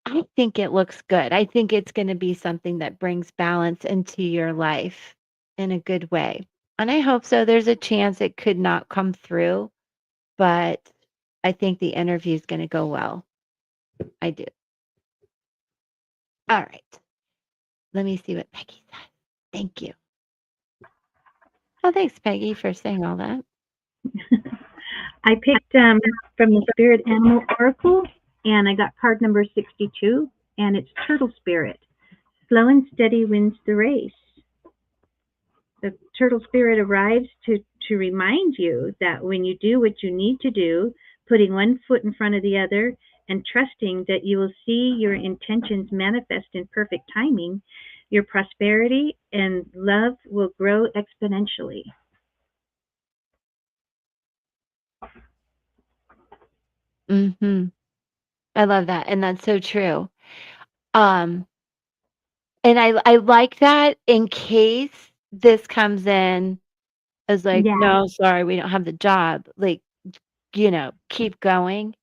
I think it looks good. I think it's going to be something that brings balance into your life in a good way. And I hope so. There's a chance it could not come through, but I think the interview is going to go well. I do. All right. Let me see what Peggy said. Thank you. Oh, thanks, Peggy, for saying all that. I picked from the Spirit Animal Oracle, and I got card number 62, and it's Turtle Spirit. Slow and steady wins the race. The turtle spirit arrives to remind you that when you do what you need to do, putting one foot in front of the other and trusting that you will see your intentions manifest in perfect timing, your prosperity and love will grow exponentially. Mhm. I love that, and that's so true. Um, and I like that in case this comes in as like, Yeah, "No, sorry, we don't have the job." Like, keep going.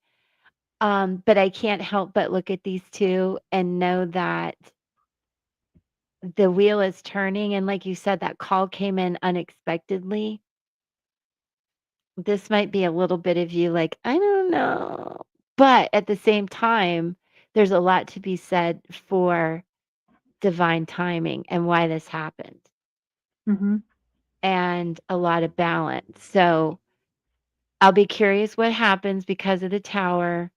But I can't help but look at these 2 and know that the wheel is turning, and like you said, that call came in unexpectedly. This might be a little bit of you like, "I don't know." But at the same time, there's a lot to be said for divine timing and why this happened, hmm and a lot of balance. So, I'll be curious what happens because of the tower,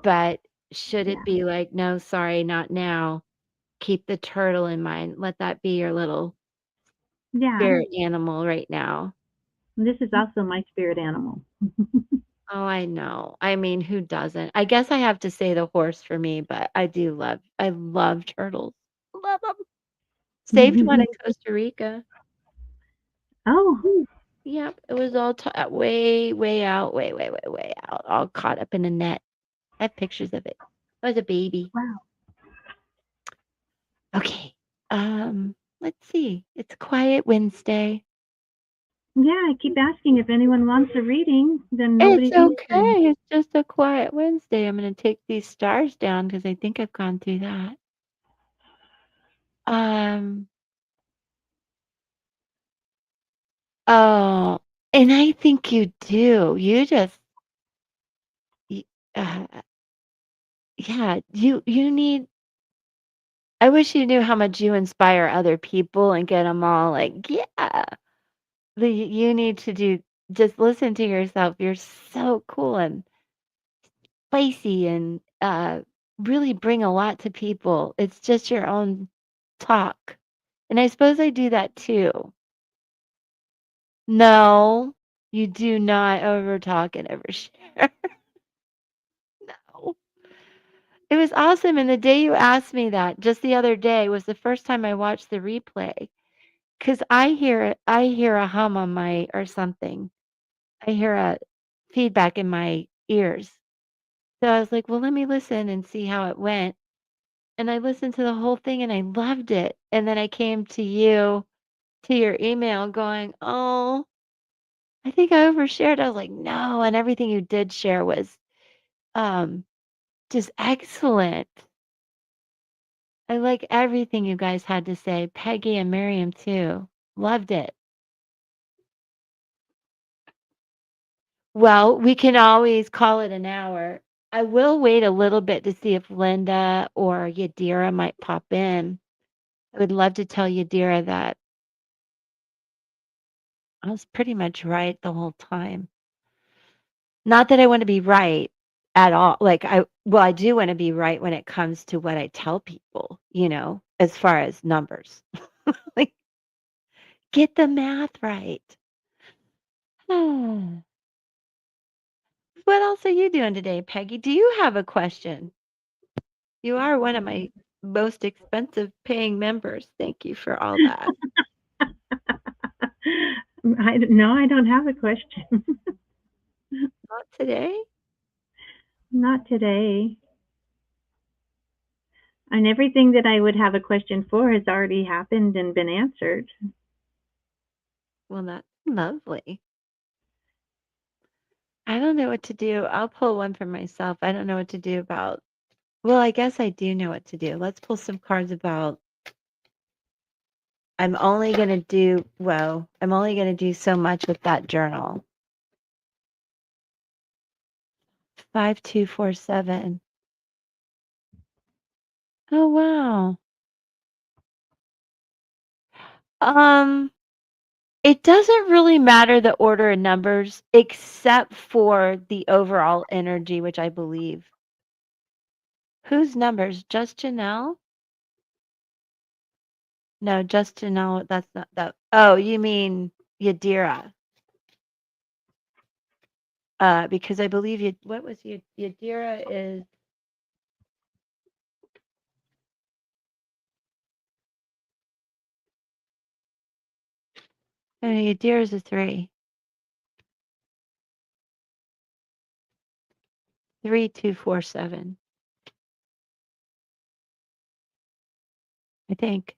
but should it yeah, be like, "No, sorry, not now," keep the turtle in mind. Let that be your little yeah. spirit animal right now. This is also my spirit animal. Oh, I know. I mean, who doesn't? I guess I have to say the horse for me, but I love turtles. Love them. Saved one in Costa Rica. Oh, Ooh. Yep, it was all way, way out, way, way, way, way out, all caught up in a net. I have pictures of it. I was a baby. wow. Okay. Let's see. It's Quiet Wednesday. Yeah, I keep asking if anyone wants a reading, then It's nobody's answering. okay. It's just a quiet Wednesday. I'm gonna take these stars down because I think I've gone through that. Um, oh, and I think you do. Y- uh, yeah, you need I wish you knew how much you inspire other people and get them all like, yeah, you need to just listen to yourself. You're so cool and spicy and really bring a lot to people. It's just your own talk. And I suppose I do that too. No, you do not overtalk and overshare. No. It was awesome, and the day you asked me that, just the other day, was the first time I watched the replay. 'Cause I hear a hum on my or something. I hear a feedback in my ears. So I was like, "Well, let me listen and see how it went." And I listened to the whole thing and I loved it. And then I came to your email going, "Oh, I think I overshared." I was like, "No," and everything you did share was, um, just excellent. I like everything you guys had to say, Peggy and Miriam too. Loved it. Well, we can always call it an hour. I will wait a little bit to see if Linda or Yadira might pop in. I would love to tell Yadira that I was pretty much right the whole time. Not that I want to be right at all. I do want to be right when it comes to what I tell people, as far as numbers. Like, get the math right. What else are you doing today, Peggy? Do you have a question? You are one of my most expensive paying members. Thank you for all that. No, I don't have a question. Not today? Not today. And everything that I would have a question for has already happened and been answered. Well, that's lovely. I don't know what to do. I'll pull one for myself. I don't know what to do about. Well, I guess I do know what to do. Let's pull some cards about. I'm only going to do so much with that journal. 5247. Oh, wow. Um, It doesn't really matter the order of numbers except for the overall energy, which I believe. Whose numbers? Just Janelle? No, just Janelle. That's not that. Oh, you mean Yadira? Because I believe you. What was Yadira is? Yadira is a 3. 3247. I think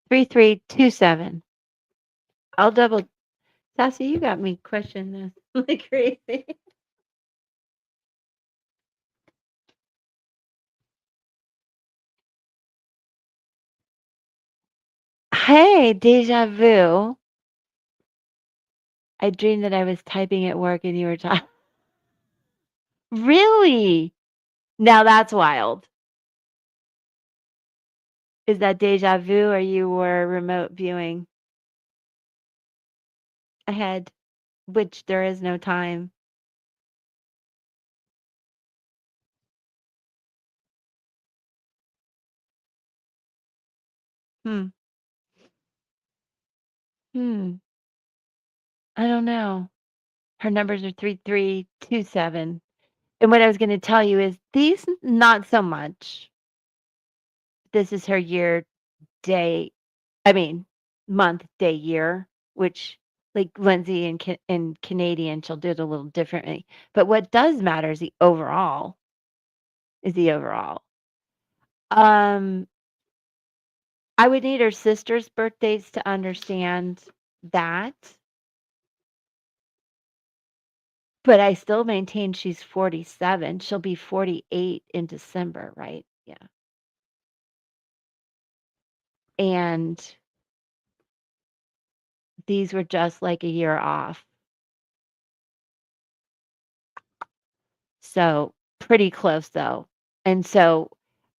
3327. I'll double. Sassy, you got me questioning this like crazy. Hey, deja vu. I dreamed that I was typing at work and you were talking. Really? Now that's wild. Is that deja vu or you were remote viewing ahead, which there is no time? Hmm. Hmm. I don't know. Her numbers are 3327. And what I was going to tell you is these, not so much. This is her year, day, I mean, month, day, year, which like Lindsay and Canadian, she'll do it a little differently. But what does matter is the overall. Um, I would need her sister's birthdays to understand that, but I still maintain she's 47. She'll be 48 in December, right? Yeah. And these were just like a year off. So pretty close though. And so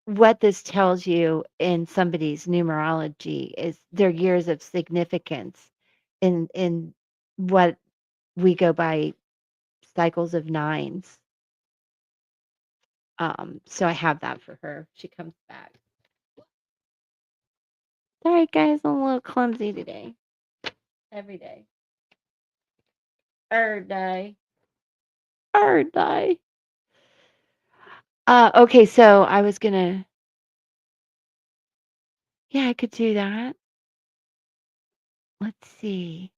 what this tells you in somebody's numerology is their years of significance in what we go by cycles of nines. So I have that for her. She comes back. Sorry guys, I'm a little clumsy today. Every day. Every day. Every day. Okay, so I was gonna, yeah, I could do that. Let's see.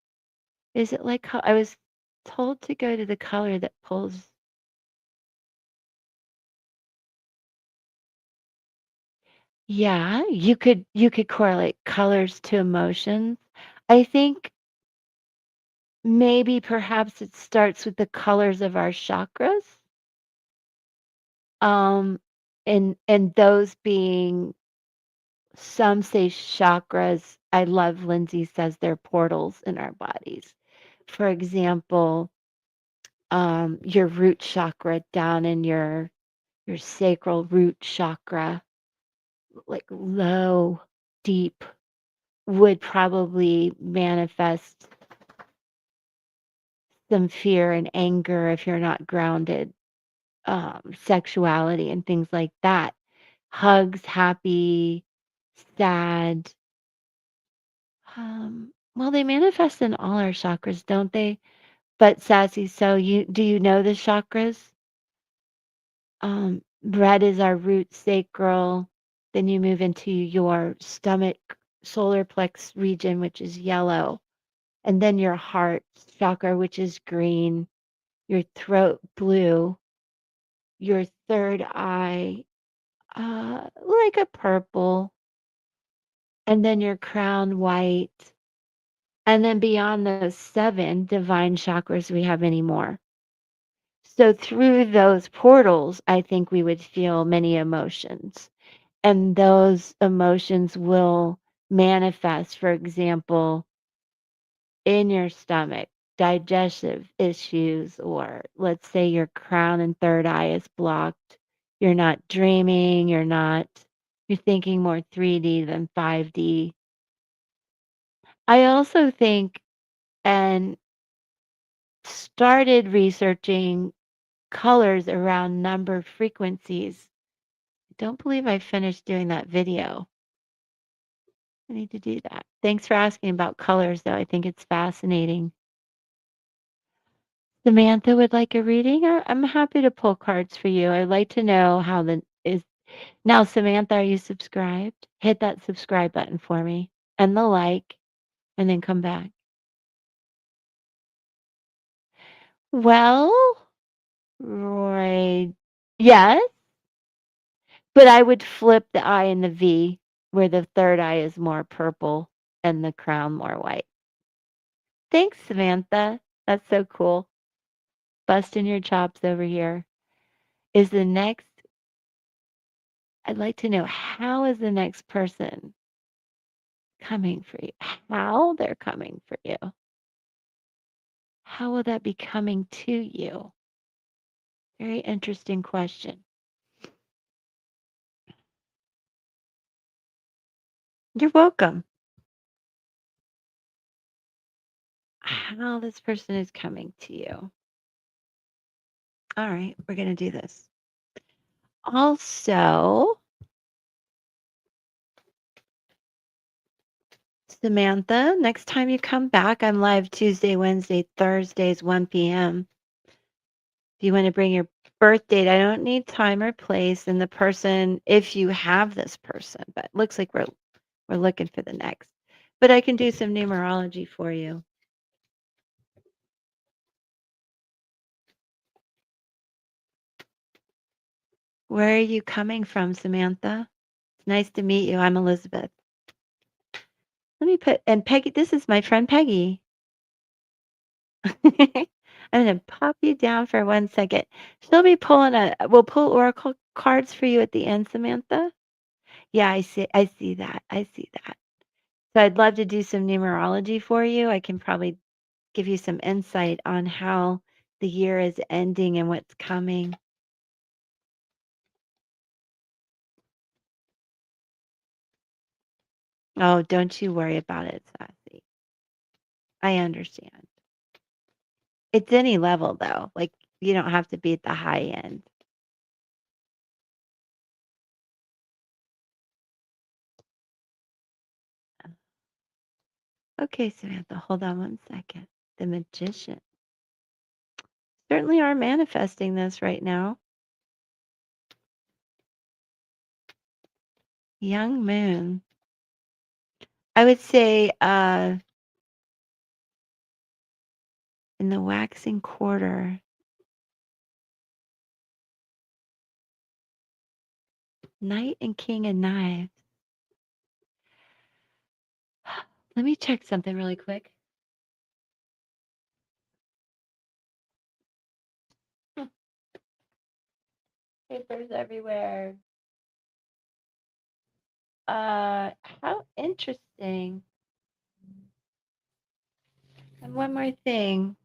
Is it like how I was told to go to the color that pulls? Yeah, you could correlate colors to emotions. I think maybe perhaps it starts with the colors of our chakras. Um and those being, some say chakras. I love Lindsay says they're portals in our bodies. For example, your root chakra down in your sacral root chakra, like low, deep, would probably manifest some fear and anger if you're not grounded, sexuality and things like that. Hugs, happy, sad. Well, they manifest in all our chakras, don't they? But Sassy, so you know the chakras? Red is our root sacral. Then you move into your stomach solar plex region, which is yellow. And then your heart chakra, which is green, your throat blue, your third eye, like a purple, and then your crown white. And then beyond those seven divine chakras, we have any more. So through those portals, I think we would feel many emotions. And those emotions will manifest, for example, in your stomach, digestive issues, or let's say your crown and third eye is blocked. You're not dreaming, you're thinking more 3D than 5D. I also think, and started researching colors around number frequencies. I don't believe I finished doing that video. I need to do that. Thanks for asking about colors, though. I think it's fascinating. Samantha would like a reading. I'm happy to pull cards for you. I'd like to know how the is now. Samantha, are you subscribed? Hit that subscribe button for me and the like, and then come back. Well, right. Yes, but I would flip the I and the V, where the third eye is more purple and the crown more white. Thanks, Samantha. That's so cool. Busting your chops over here. Is the next, I'd like to know, how is the next person coming for you? How they're coming for you? How will that be coming to you? Very interesting question. You're welcome. How this person is coming to you. All right, we're going to do this. Also, Samantha, next time you come back, I'm live Tuesday, Wednesday, Thursdays, 1 p.m. If you want to bring your birth date, I don't need time or place, and the person, if you have this person, but it looks like we're looking for the next. But I can do some numerology for you. Where are you coming from, Samantha? It's nice to meet you. I'm Elizabeth. Let me put, and Peggy, this is my friend Peggy. I'm going to pop you down for 1 second. She'll be we'll pull oracle cards for you at the end, Samantha. Yeah, I see that. I see that. So I'd love to do some numerology for you. I can probably give you some insight on how the year is ending and what's coming. Oh, don't you worry about it, Sassy. I understand. It's any level though. Like you don't have to be at the high end. Okay, Samantha, hold on one second. The magician. Certainly are manifesting this right now. Young moon. I would say in the waxing quarter. Knight and king of knives. Let me check something really quick. Papers everywhere. How interesting. And one more thing.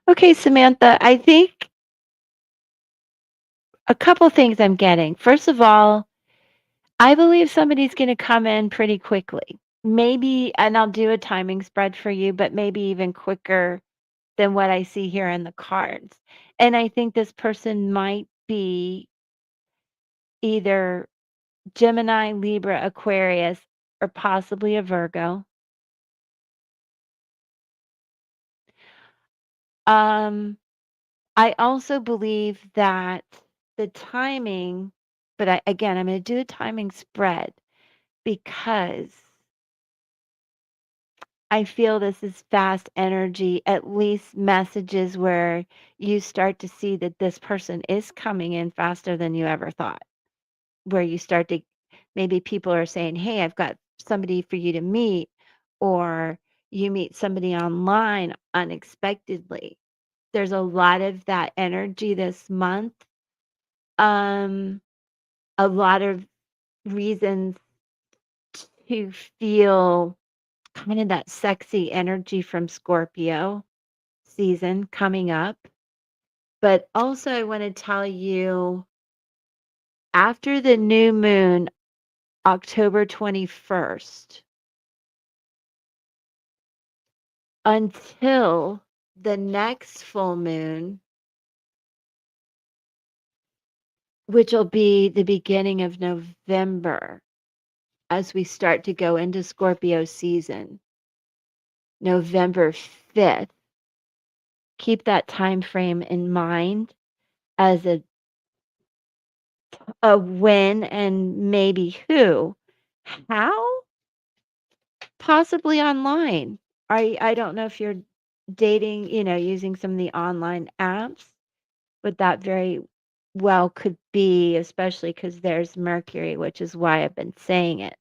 Okay, Samantha, I think a couple things I'm getting. First of all, I believe somebody's going to come in pretty quickly. Maybe, and I'll do a timing spread for you, but maybe even quicker than what I see here in the cards. And I think this person might be either Gemini, Libra, Aquarius, or possibly a Virgo. Um, I also believe that the timing, but again, I'm going to do a timing spread because I feel this is fast energy, at least messages where you start to see that this person is coming in faster than you ever thought. Where you start to, maybe people are saying, hey, I've got somebody for you to meet, or you meet somebody online unexpectedly. There's a lot of that energy this month. Um, a lot of reasons to feel kind of that sexy energy from Scorpio season coming up. But also, I want to tell you after the new moon, October 21st, until the next full moon, which will be the beginning of November as we start to go into Scorpio season, November 5th. Keep that time frame in mind as a when and maybe who. How? Possibly online. I don't know if you're dating, using some of the online apps, but that very well could be, especially because there's Mercury, which is why I've been saying it.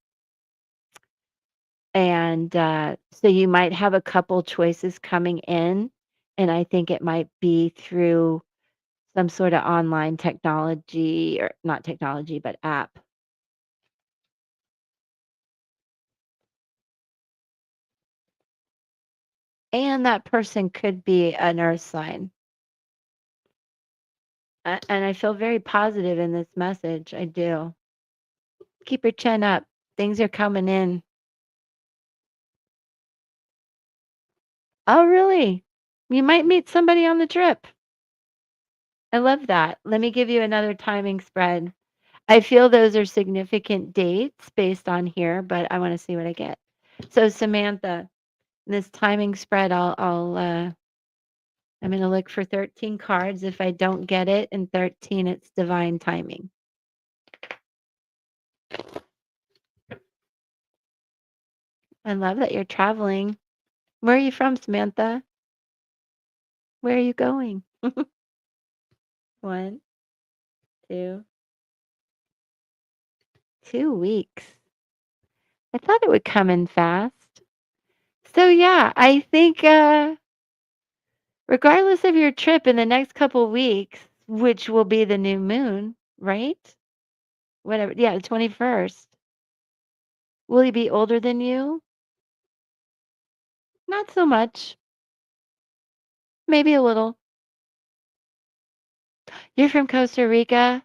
And so you might have a couple choices coming in, and I think it might be through some sort of online technology, or not technology, but app. And that person could be an earth sign. And I feel very positive in this message. I do. Keep your chin up. Things are coming in. Oh, really? You might meet somebody on the trip. I love that. Let me give you another timing spread. I feel those are significant dates based on here, but I want to see what I get. So Samantha, this timing spread, I'm going to look for 13 cards. If I don't get it in 13, it's divine timing. I love that you're traveling. Where are you from, Samantha? Where are you going? 1, 2, 2 weeks. I thought it would come in fast. So yeah, I think regardless of your trip in the next couple weeks, which will be the new moon, right? Whatever. Yeah, the 21st. Will he be older than you? Not so much. Maybe a little. You're from Costa Rica?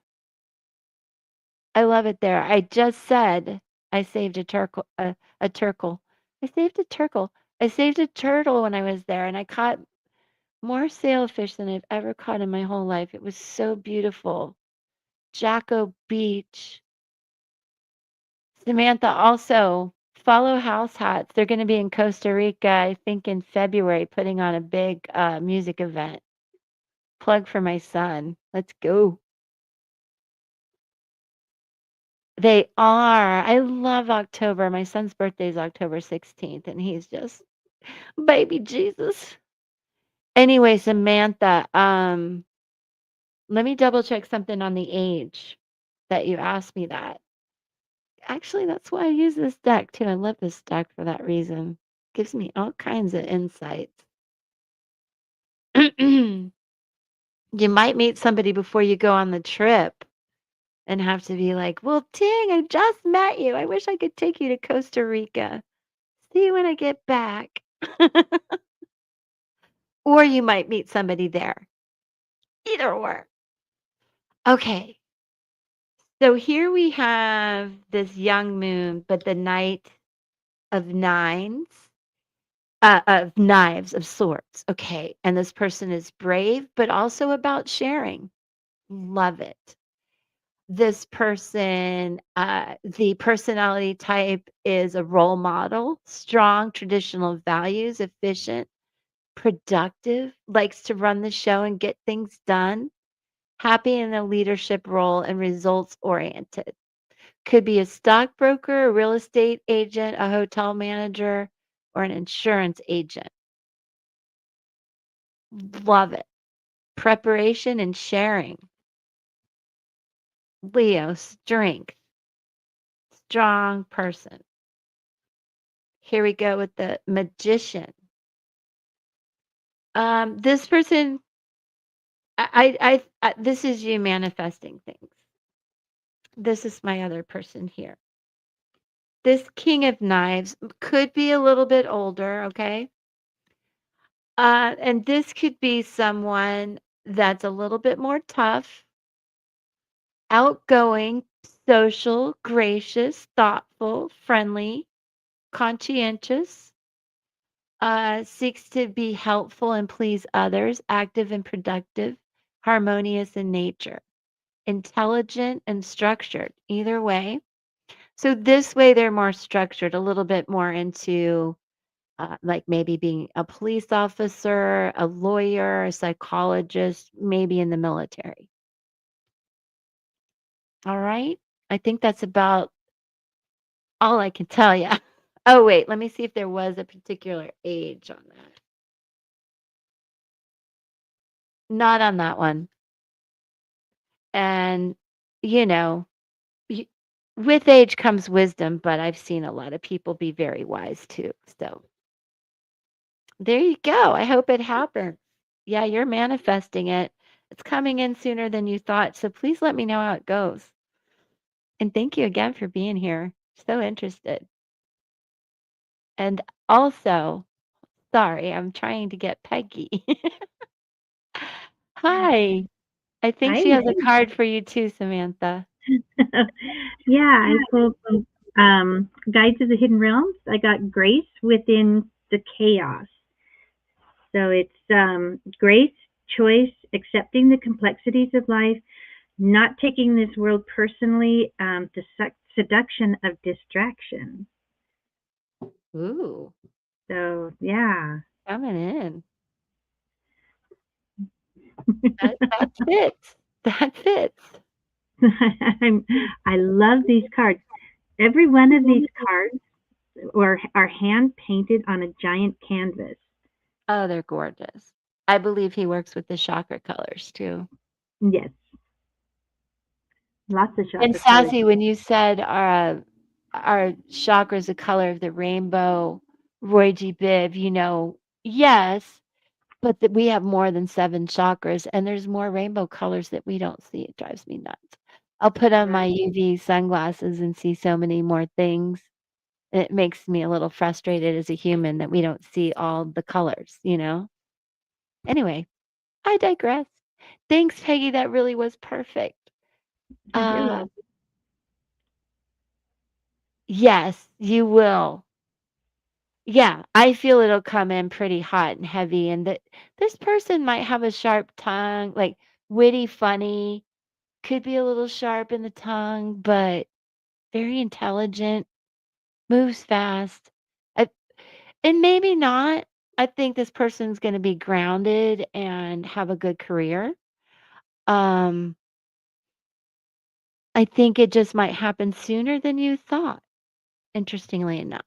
I love it there. I just said I saved a turtle. A turtle. I saved a turtle. I saved a turtle when I was there, and I caught more sailfish than I've ever caught in my whole life. It was so beautiful. Jacko Beach. Samantha, also follow House Hats. They're going to be in Costa Rica, I think in February, putting on a big music event. Plug for my son. Let's go. They are. I love October. My son's birthday is October 16th, and he's just baby Jesus. Anyway, Samantha, let me double check something on the age that you asked me that. Actually, that's why I use this deck too. I love this deck for that reason. Gives me all kinds of insights. You might meet somebody before you go on the trip and have to be like, well, dang, I just met you. I wish I could take you to Costa Rica. See you when I get back. Or you might meet somebody there. Either or. Okay. So here we have this young moon, but the knight of nines, of knives, of swords. Okay. And this person is brave, but also about sharing. Love it. This person, the personality type is a role model, strong traditional values, efficient, productive, likes to run the show and get things done, happy in a leadership role, and results oriented. Could be a stockbroker, a real estate agent, a hotel manager, or an insurance agent. Love it. Preparation and sharing. Leo, strength, strong person. Here we go with the magician. This person, this is you manifesting things. This is my other person here. This king of knives could be a little bit older, okay? And this could be someone that's a little bit more tough, outgoing, social, gracious, thoughtful, friendly, conscientious, seeks to be helpful and please others, active and productive, harmonious in nature, intelligent and structured, either way. So this way they're more structured, a little bit more into like maybe being a police officer, a lawyer, a psychologist, maybe in the military. All right. I think that's about all I can tell you. Oh, wait, let me see if there was a particular age on that. Not on that one. And, you know, y- with age comes wisdom, but I've seen a lot of people be very wise too. So there you go. I hope it happens. Yeah, you're manifesting it. It's coming in sooner than you thought. So please let me know how it goes. And thank you again for being here. So interested. And also, sorry, I'm trying to get Peggy. Hi. I think Hi. she has a card for you too, Samantha. Yeah, I pulled from Guides of the Hidden Realms. I got Grace Within the Chaos. So it's grace, choice, accepting the complexities of life, not taking this world personally, the seduction of distraction. Ooh, So, yeah. coming in. That fits. That fits. I love these cards. Every one of these cards are hand painted on a giant canvas. Oh, they're gorgeous. I believe he works with the chakra colors too. Yes, lots of And chakra colors. Sassy, when you said our chakra is the color of the rainbow, Roy G. Biv, yes, but that we have more than 7 chakras, and there's more rainbow colors that we don't see. It drives me nuts. I'll put on my Right. UV sunglasses and see so many more things. It makes me a little frustrated as a human that we don't see all the colors. Anyway, I digress. Thanks, Peggy. That really was perfect. You're Uh, welcome. Yes, you will. Yeah, I feel it'll come in pretty hot and heavy, and that this person might have a sharp tongue, like witty, funny, could be a little sharp in the tongue, but very intelligent, moves fast. I, and maybe not. I think this person's going to be grounded and have a good career. Um, I think it just might happen sooner than you thought, interestingly enough.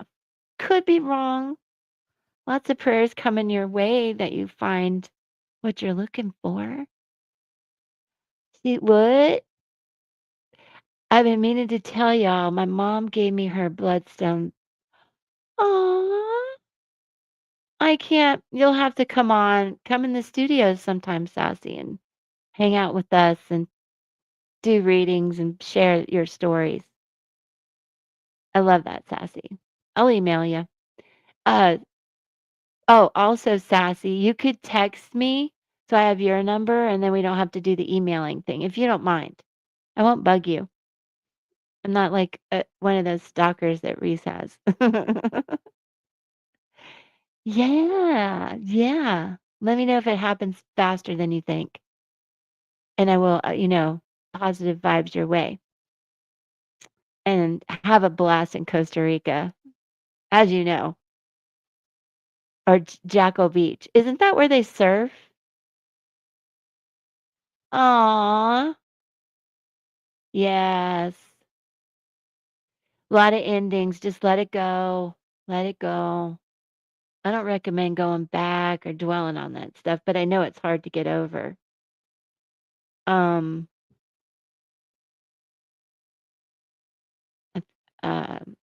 Could be wrong. Lots of prayers coming your way that you find what you're looking for. See, what? I've been meaning to tell y'all, my mom gave me her bloodstone. Aw, I can't. You'll have to come in the studio sometime, Sassy, and hang out with us and do readings and share your stories. I love that, Sassy. I'll email you. Uh, oh, also, Sassy, you could text me so I have your number and then we don't have to do the emailing thing if you don't mind. I won't bug you. I'm not like one of those stalkers that Reese has. Yeah, yeah. Let me know if it happens faster than you think, and I will, positive vibes your way. And have a blast in Costa Rica, as you know, or Jackal Beach. Isn't that where they surf? Aw, yes. A lot of endings. Just let it go. Let it go. I don't recommend going back or dwelling on that stuff, but I know it's hard to get over. Um, um,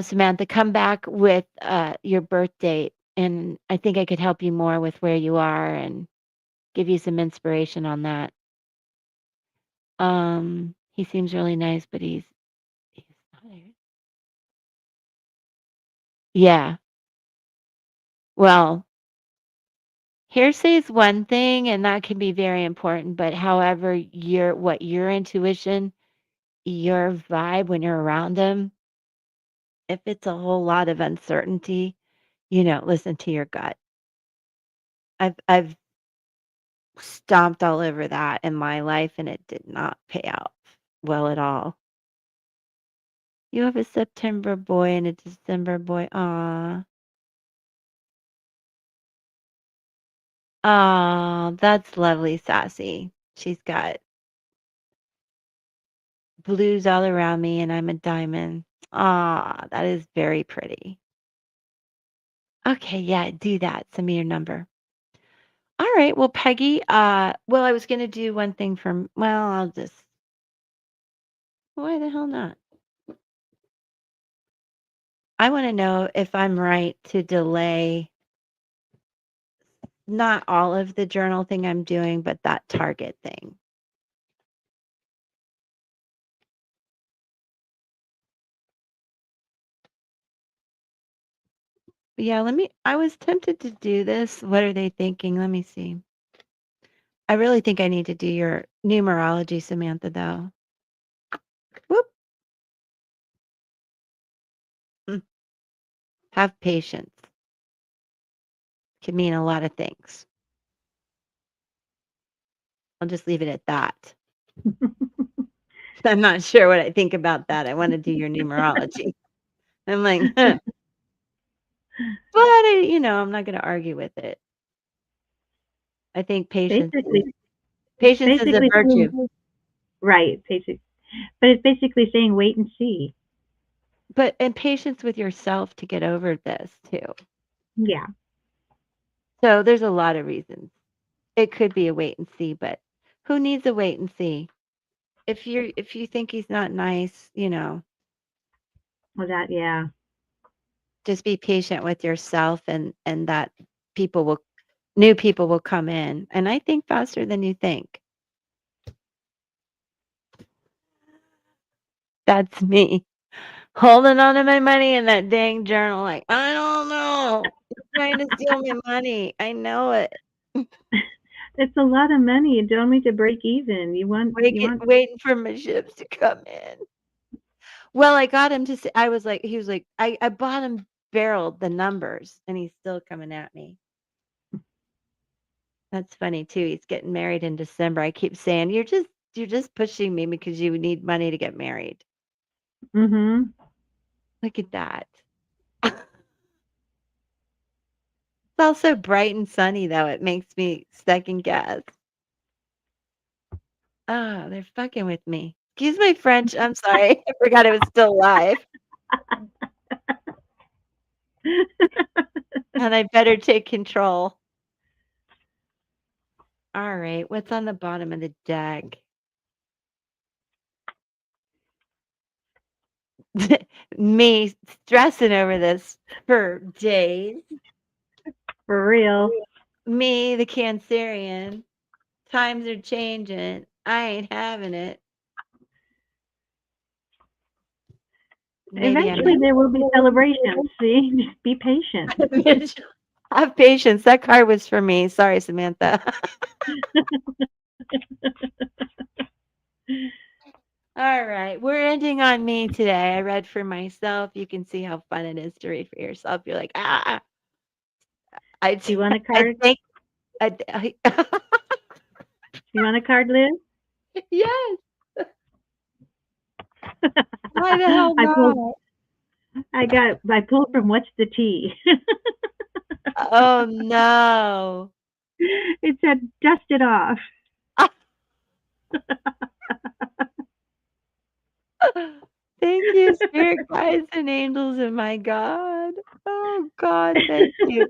Samantha, come back with your birth date, and I think I could help you more with where you are and give you some inspiration on that. He seems really nice, but he's not here. Yeah. Well, hearsay is one thing, and that can be very important. But however, your intuition, your vibe when you're around them, if it's a whole lot of uncertainty, listen to your gut. I've stomped all over that in my life, and it did not pay out well at all. You have a September boy and a December boy. Aw. Aw, that's lovely, Sassy. She's got blues all around me, and I'm a diamond. Aw, that is very pretty. Okay, yeah, do that. Send me your number. All right. Well, Peggy, I was gonna do one thing from I'll just why the hell not? I want to know if I'm right to delay not all of the journal thing I'm doing, but that target thing. Yeah, I was tempted to do this. What are they thinking? Let me see. I really think I need to do your numerology, Samantha, though. Whoop. Mm. Have patience. Can mean a lot of things. I'll just leave it at that. I'm not sure what I think about that. I want to do your numerology. I'm like, huh. But I'm not going to argue with it. I think Basically, it's patience is a basically virtue. saying, right, but it's basically saying wait and see. And patience with yourself to get over this too. Yeah, So there's a lot of reasons. It could be a wait and see, but who needs a wait and see? If you think he's not nice, well, yeah, just be patient with yourself and that people will new people will come in. And I think faster than you think. That's me. Holding on to my money in that dang journal, like, I don't know. You're trying to steal my money. I know it. It's a lot of money and only to break even. You want Waiting for my ships to come in. Well, I got him to say, he was like, I bought him barreled the numbers and he's still coming at me. That's funny too. He's getting married in December. I keep saying, you're just pushing me because you need money to get married. Mhm. Look at that. It's also bright and sunny though. It makes me second guess. Oh, they're fucking with me. Excuse my French. I'm sorry. I forgot it was still live. And I better take control. All right. What's on the bottom of the deck? Me stressing over this for days. For real. Me, the Cancerian. Times are changing. I ain't having it. Maybe I'm Eventually there will be celebrations. See, just be patient. have patience. That card was for me. Sorry, Samantha. All right. We're ending on me today. I read for myself. You can see how fun it is to read for yourself. You're like, ah. I, You want a I card? think, You want a card, Liz? yes. Why the hell I pulled. not? I pulled from What's the Tea. Oh no. It said, "Dust it off." Thank you, spirit guides and angels of my God. Oh God, thank you.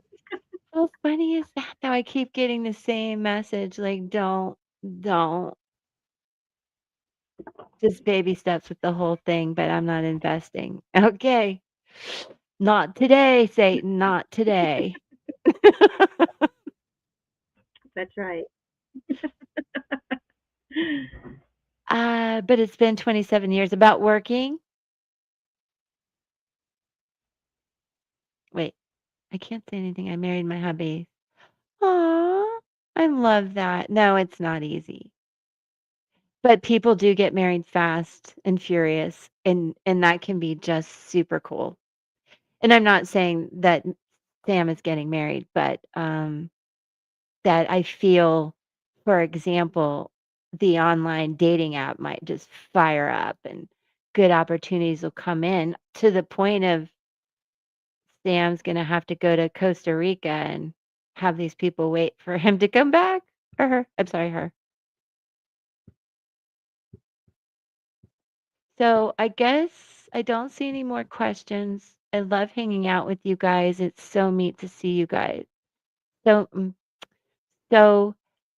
How funny is that though? I keep getting the same message like don't. Just baby steps with the whole thing, but I'm not investing. Okay. Not today, Satan, not today. That's right. But it's been 27 years about working. Wait, I can't say anything. I married my hubby. Aw, I love that. No, it's not easy. But people do get married fast and furious, and that can be just super cool. And I'm not saying that Sam is getting married, but that I feel, for example, the online dating app might just fire up and good opportunities will come in to the point of Sam's gonna have to go to Costa Rica and have these people wait for him to come back. Or her. I'm sorry, her. So I guess I don't see any more questions. I love hanging out with you guys. It's so neat to see you guys. So so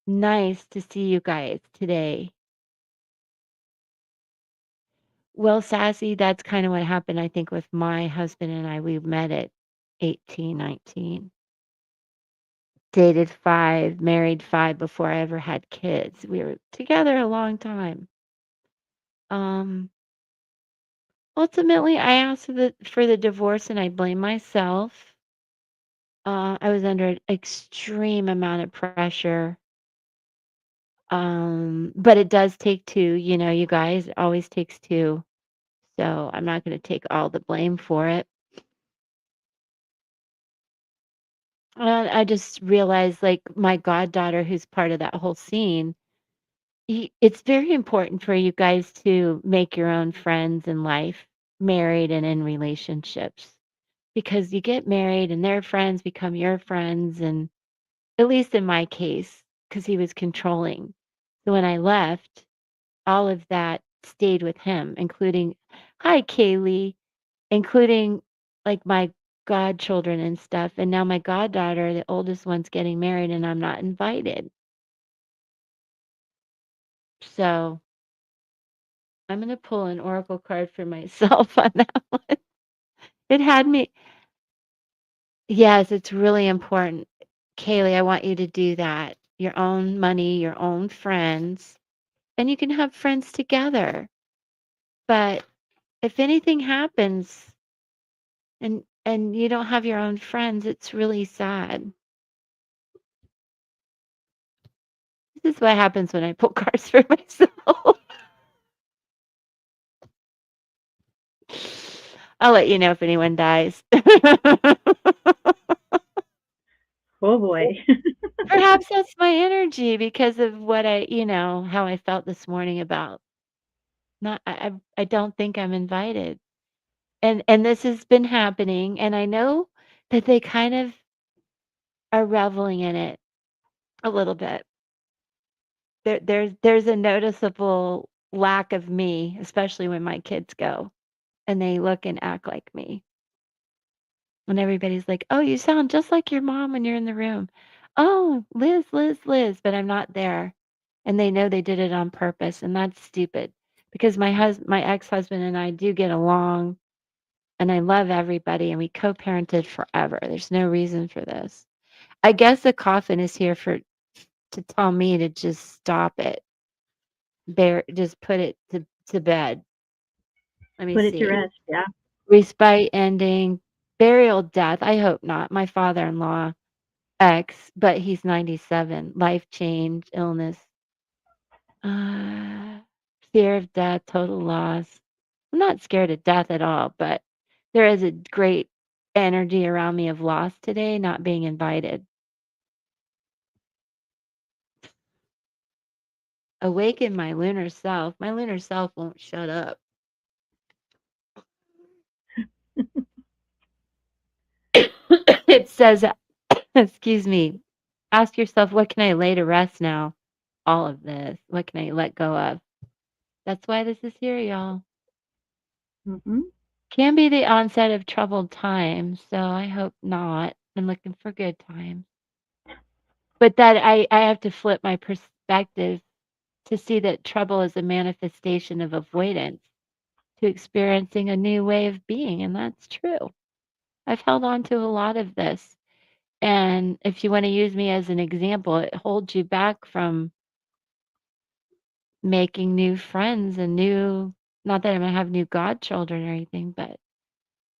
nice to see you guys today. Well, Sassy, that's kind of what happened, I think, with my husband and I. We met at 18, 19. Dated 5, married 5 before I ever had kids. We were together a long time. Um, ultimately, I asked for the divorce and I blame myself. I was under an extreme amount of pressure. But it does take two, you guys, it always takes two. So I'm not going to take all the blame for it. And I just realized, like, my goddaughter, who's part of that whole scene, it's very important for you guys to make your own friends in life, married and in relationships, because you get married and their friends become your friends. And at least in my case, because he was controlling. So when I left, all of that stayed with him, including, hi, Kaylee, including like my godchildren and stuff. And now my goddaughter, the oldest one's getting married, and I'm not invited. So I'm going to pull an oracle card for myself on that one. It had me. Yes, it's really important. Kaylee, I want you to do that. Your own money, your own friends, and you can have friends together. But if anything happens and you don't have your own friends, it's really sad. This is what happens when I pull cards for myself. I'll let you know if anyone dies. Oh boy. Perhaps that's my energy because of what how I felt this morning about not I don't think I'm invited. And this has been happening, and I know that they kind of are reveling in it a little bit. There's a noticeable lack of me, especially when my kids go and they look and act like me. When everybody's like, "Oh, you sound just like your mom when you're in the room." "Oh, Liz, Liz, Liz," but I'm not there. And they know they did it on purpose, and that's stupid because my ex-husband and I do get along, and I love everybody, and we co-parented forever. There's no reason for this. I guess the coffin is here for to tell me to just stop it. Just put it to bed. Let me Put it to see. rest, yeah. Respite ending, burial death. I hope not. My father-in-law ex, but he's 97. Life change, illness, uh, fear of death, total loss. I'm not scared of death at all, but there is a great energy around me of loss today, not being invited. Awaken my lunar self. My lunar self won't shut up. It says, excuse me, ask yourself, what can I lay to rest now? All of this. What can I let go of? That's why this is here, y'all. Mhm. Can be the onset of troubled times, so I hope not. I'm looking for good times. But that I have to flip my perspective to see that trouble is a manifestation of avoidance to experiencing a new way of being, and that's true. I've held on to a lot of this. And if you want to use me as an example, it holds you back from making new friends and not that I'm going to have new godchildren or anything, but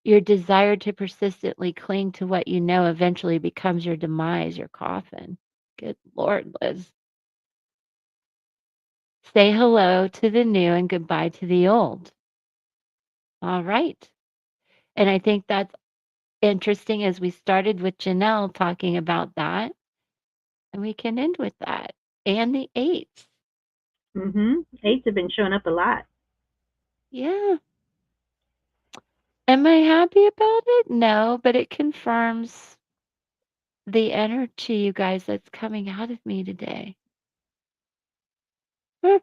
your desire to persistently cling to what you know eventually becomes your demise, your coffin. Good Lord, Liz. Say hello to the new and goodbye to the old. All right. And I think that's interesting as we started with Janelle talking about that. And we can end with that. And the eights. Mhm. Eights have been showing up a lot. Yeah. Am I happy about it? No, but it confirms the energy, you guys, that's coming out of me today. Hmm.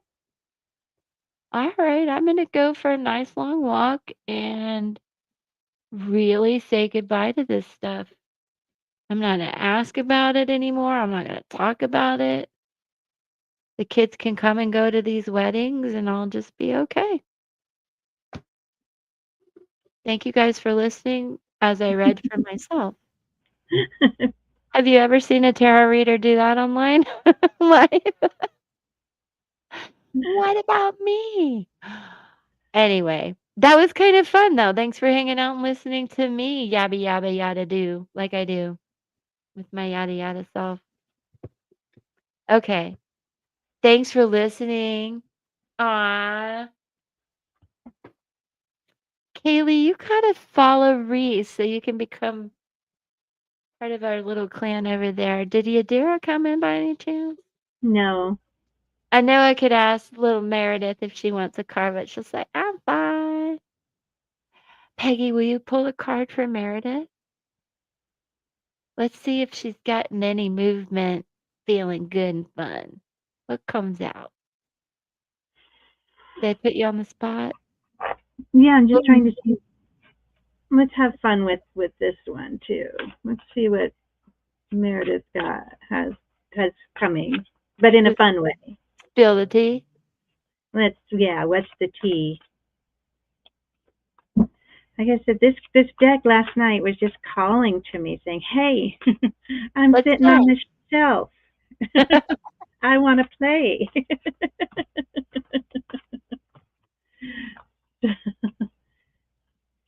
All right, I'm going to go for a nice long walk and really say goodbye to this stuff. I'm not going to ask about it anymore. I'm not going to talk about it. The kids can come and go to these weddings and I'll just be okay. Thank you guys for listening as I read for myself. Have you ever seen a tarot reader do that online? Like, what about me? Anyway, that was kind of fun though. Thanks for hanging out and listening to me yabba yabba yada do like I do with my yada yada self. Okay. Thanks for listening. Ah, Kaylee, you gotta follow Reese so you can become part of our little clan over there. Did Yadira come in by any chance? No. I know I could ask little Meredith if she wants a card, but she'll say, I'm fine. Peggy, will you pull a card for Meredith? Let's see if she's gotten any movement, feeling good and fun. What comes out? Did I put you on the spot? Yeah, I'm just trying to see. Let's have fun with this one too. Let's see what Meredith got has coming, but in a With fun way. spill the tea? What's the tea? Like I said, this deck last night was just calling to me, saying, "Hey, I'm Let's sitting on the shelf. play. I want to play."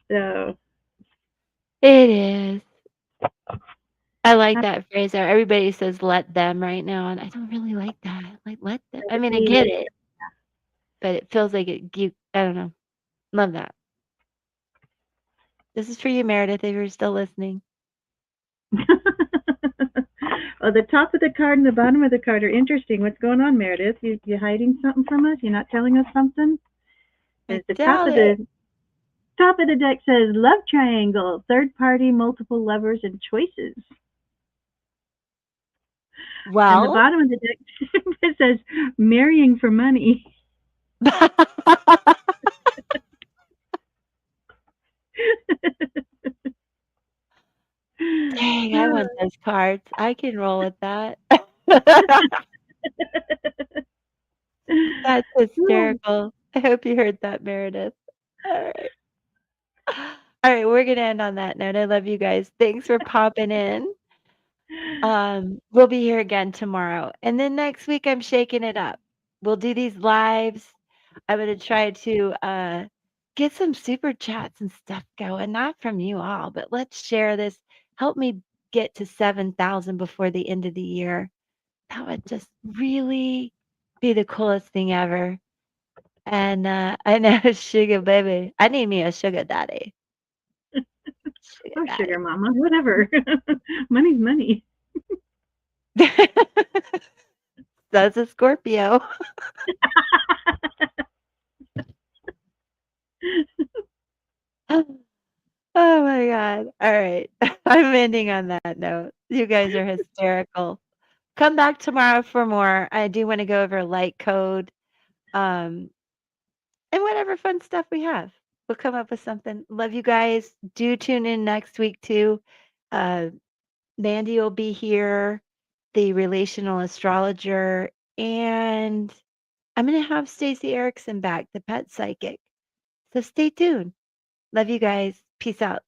So It is. I like I that phrase. Everybody says let them right now, and I don't really like that. I mean, I be get like, it, but it feels like I don't know. Love that. This is for you, Meredith, if you're still listening. oh, the top of the card and the bottom of the card are interesting. What's going on, Meredith? You hiding something from us? You're not telling us something? I The doubt it. top of the deck says love triangle, third party, multiple lovers, and choices. And the Well, bottom of the deck it says marrying for money. dang, I want those cards. I can roll with that. That's hysterical. I hope you heard that, Meredith. All right. All right, we're gonna end on that note. I love you guys. Thanks for popping in. We'll be here again tomorrow. And then next week I'm shaking it up. We'll do these lives. I'm gonna try to get some super chats and stuff going. Not from you all, but let's share this. Help me get to 7,000 before the end of the year. That would just really be the coolest thing ever. And I know sugar baby. I need me a sugar daddy. Sugar Oh, daddy. sugar mama, whatever. Money's money. That's a Scorpio. Oh my God. All right. I'm ending on that note. You guys are hysterical. Come back tomorrow for more. I do want to go over light code, and whatever fun stuff we have. We'll come up with something. Love you guys. Do tune in next week too. Uh, Mandy will be here, the relational astrologer, and I'm going to have Stacey Erickson back, the pet psychic. So stay tuned. Love you guys. Peace out.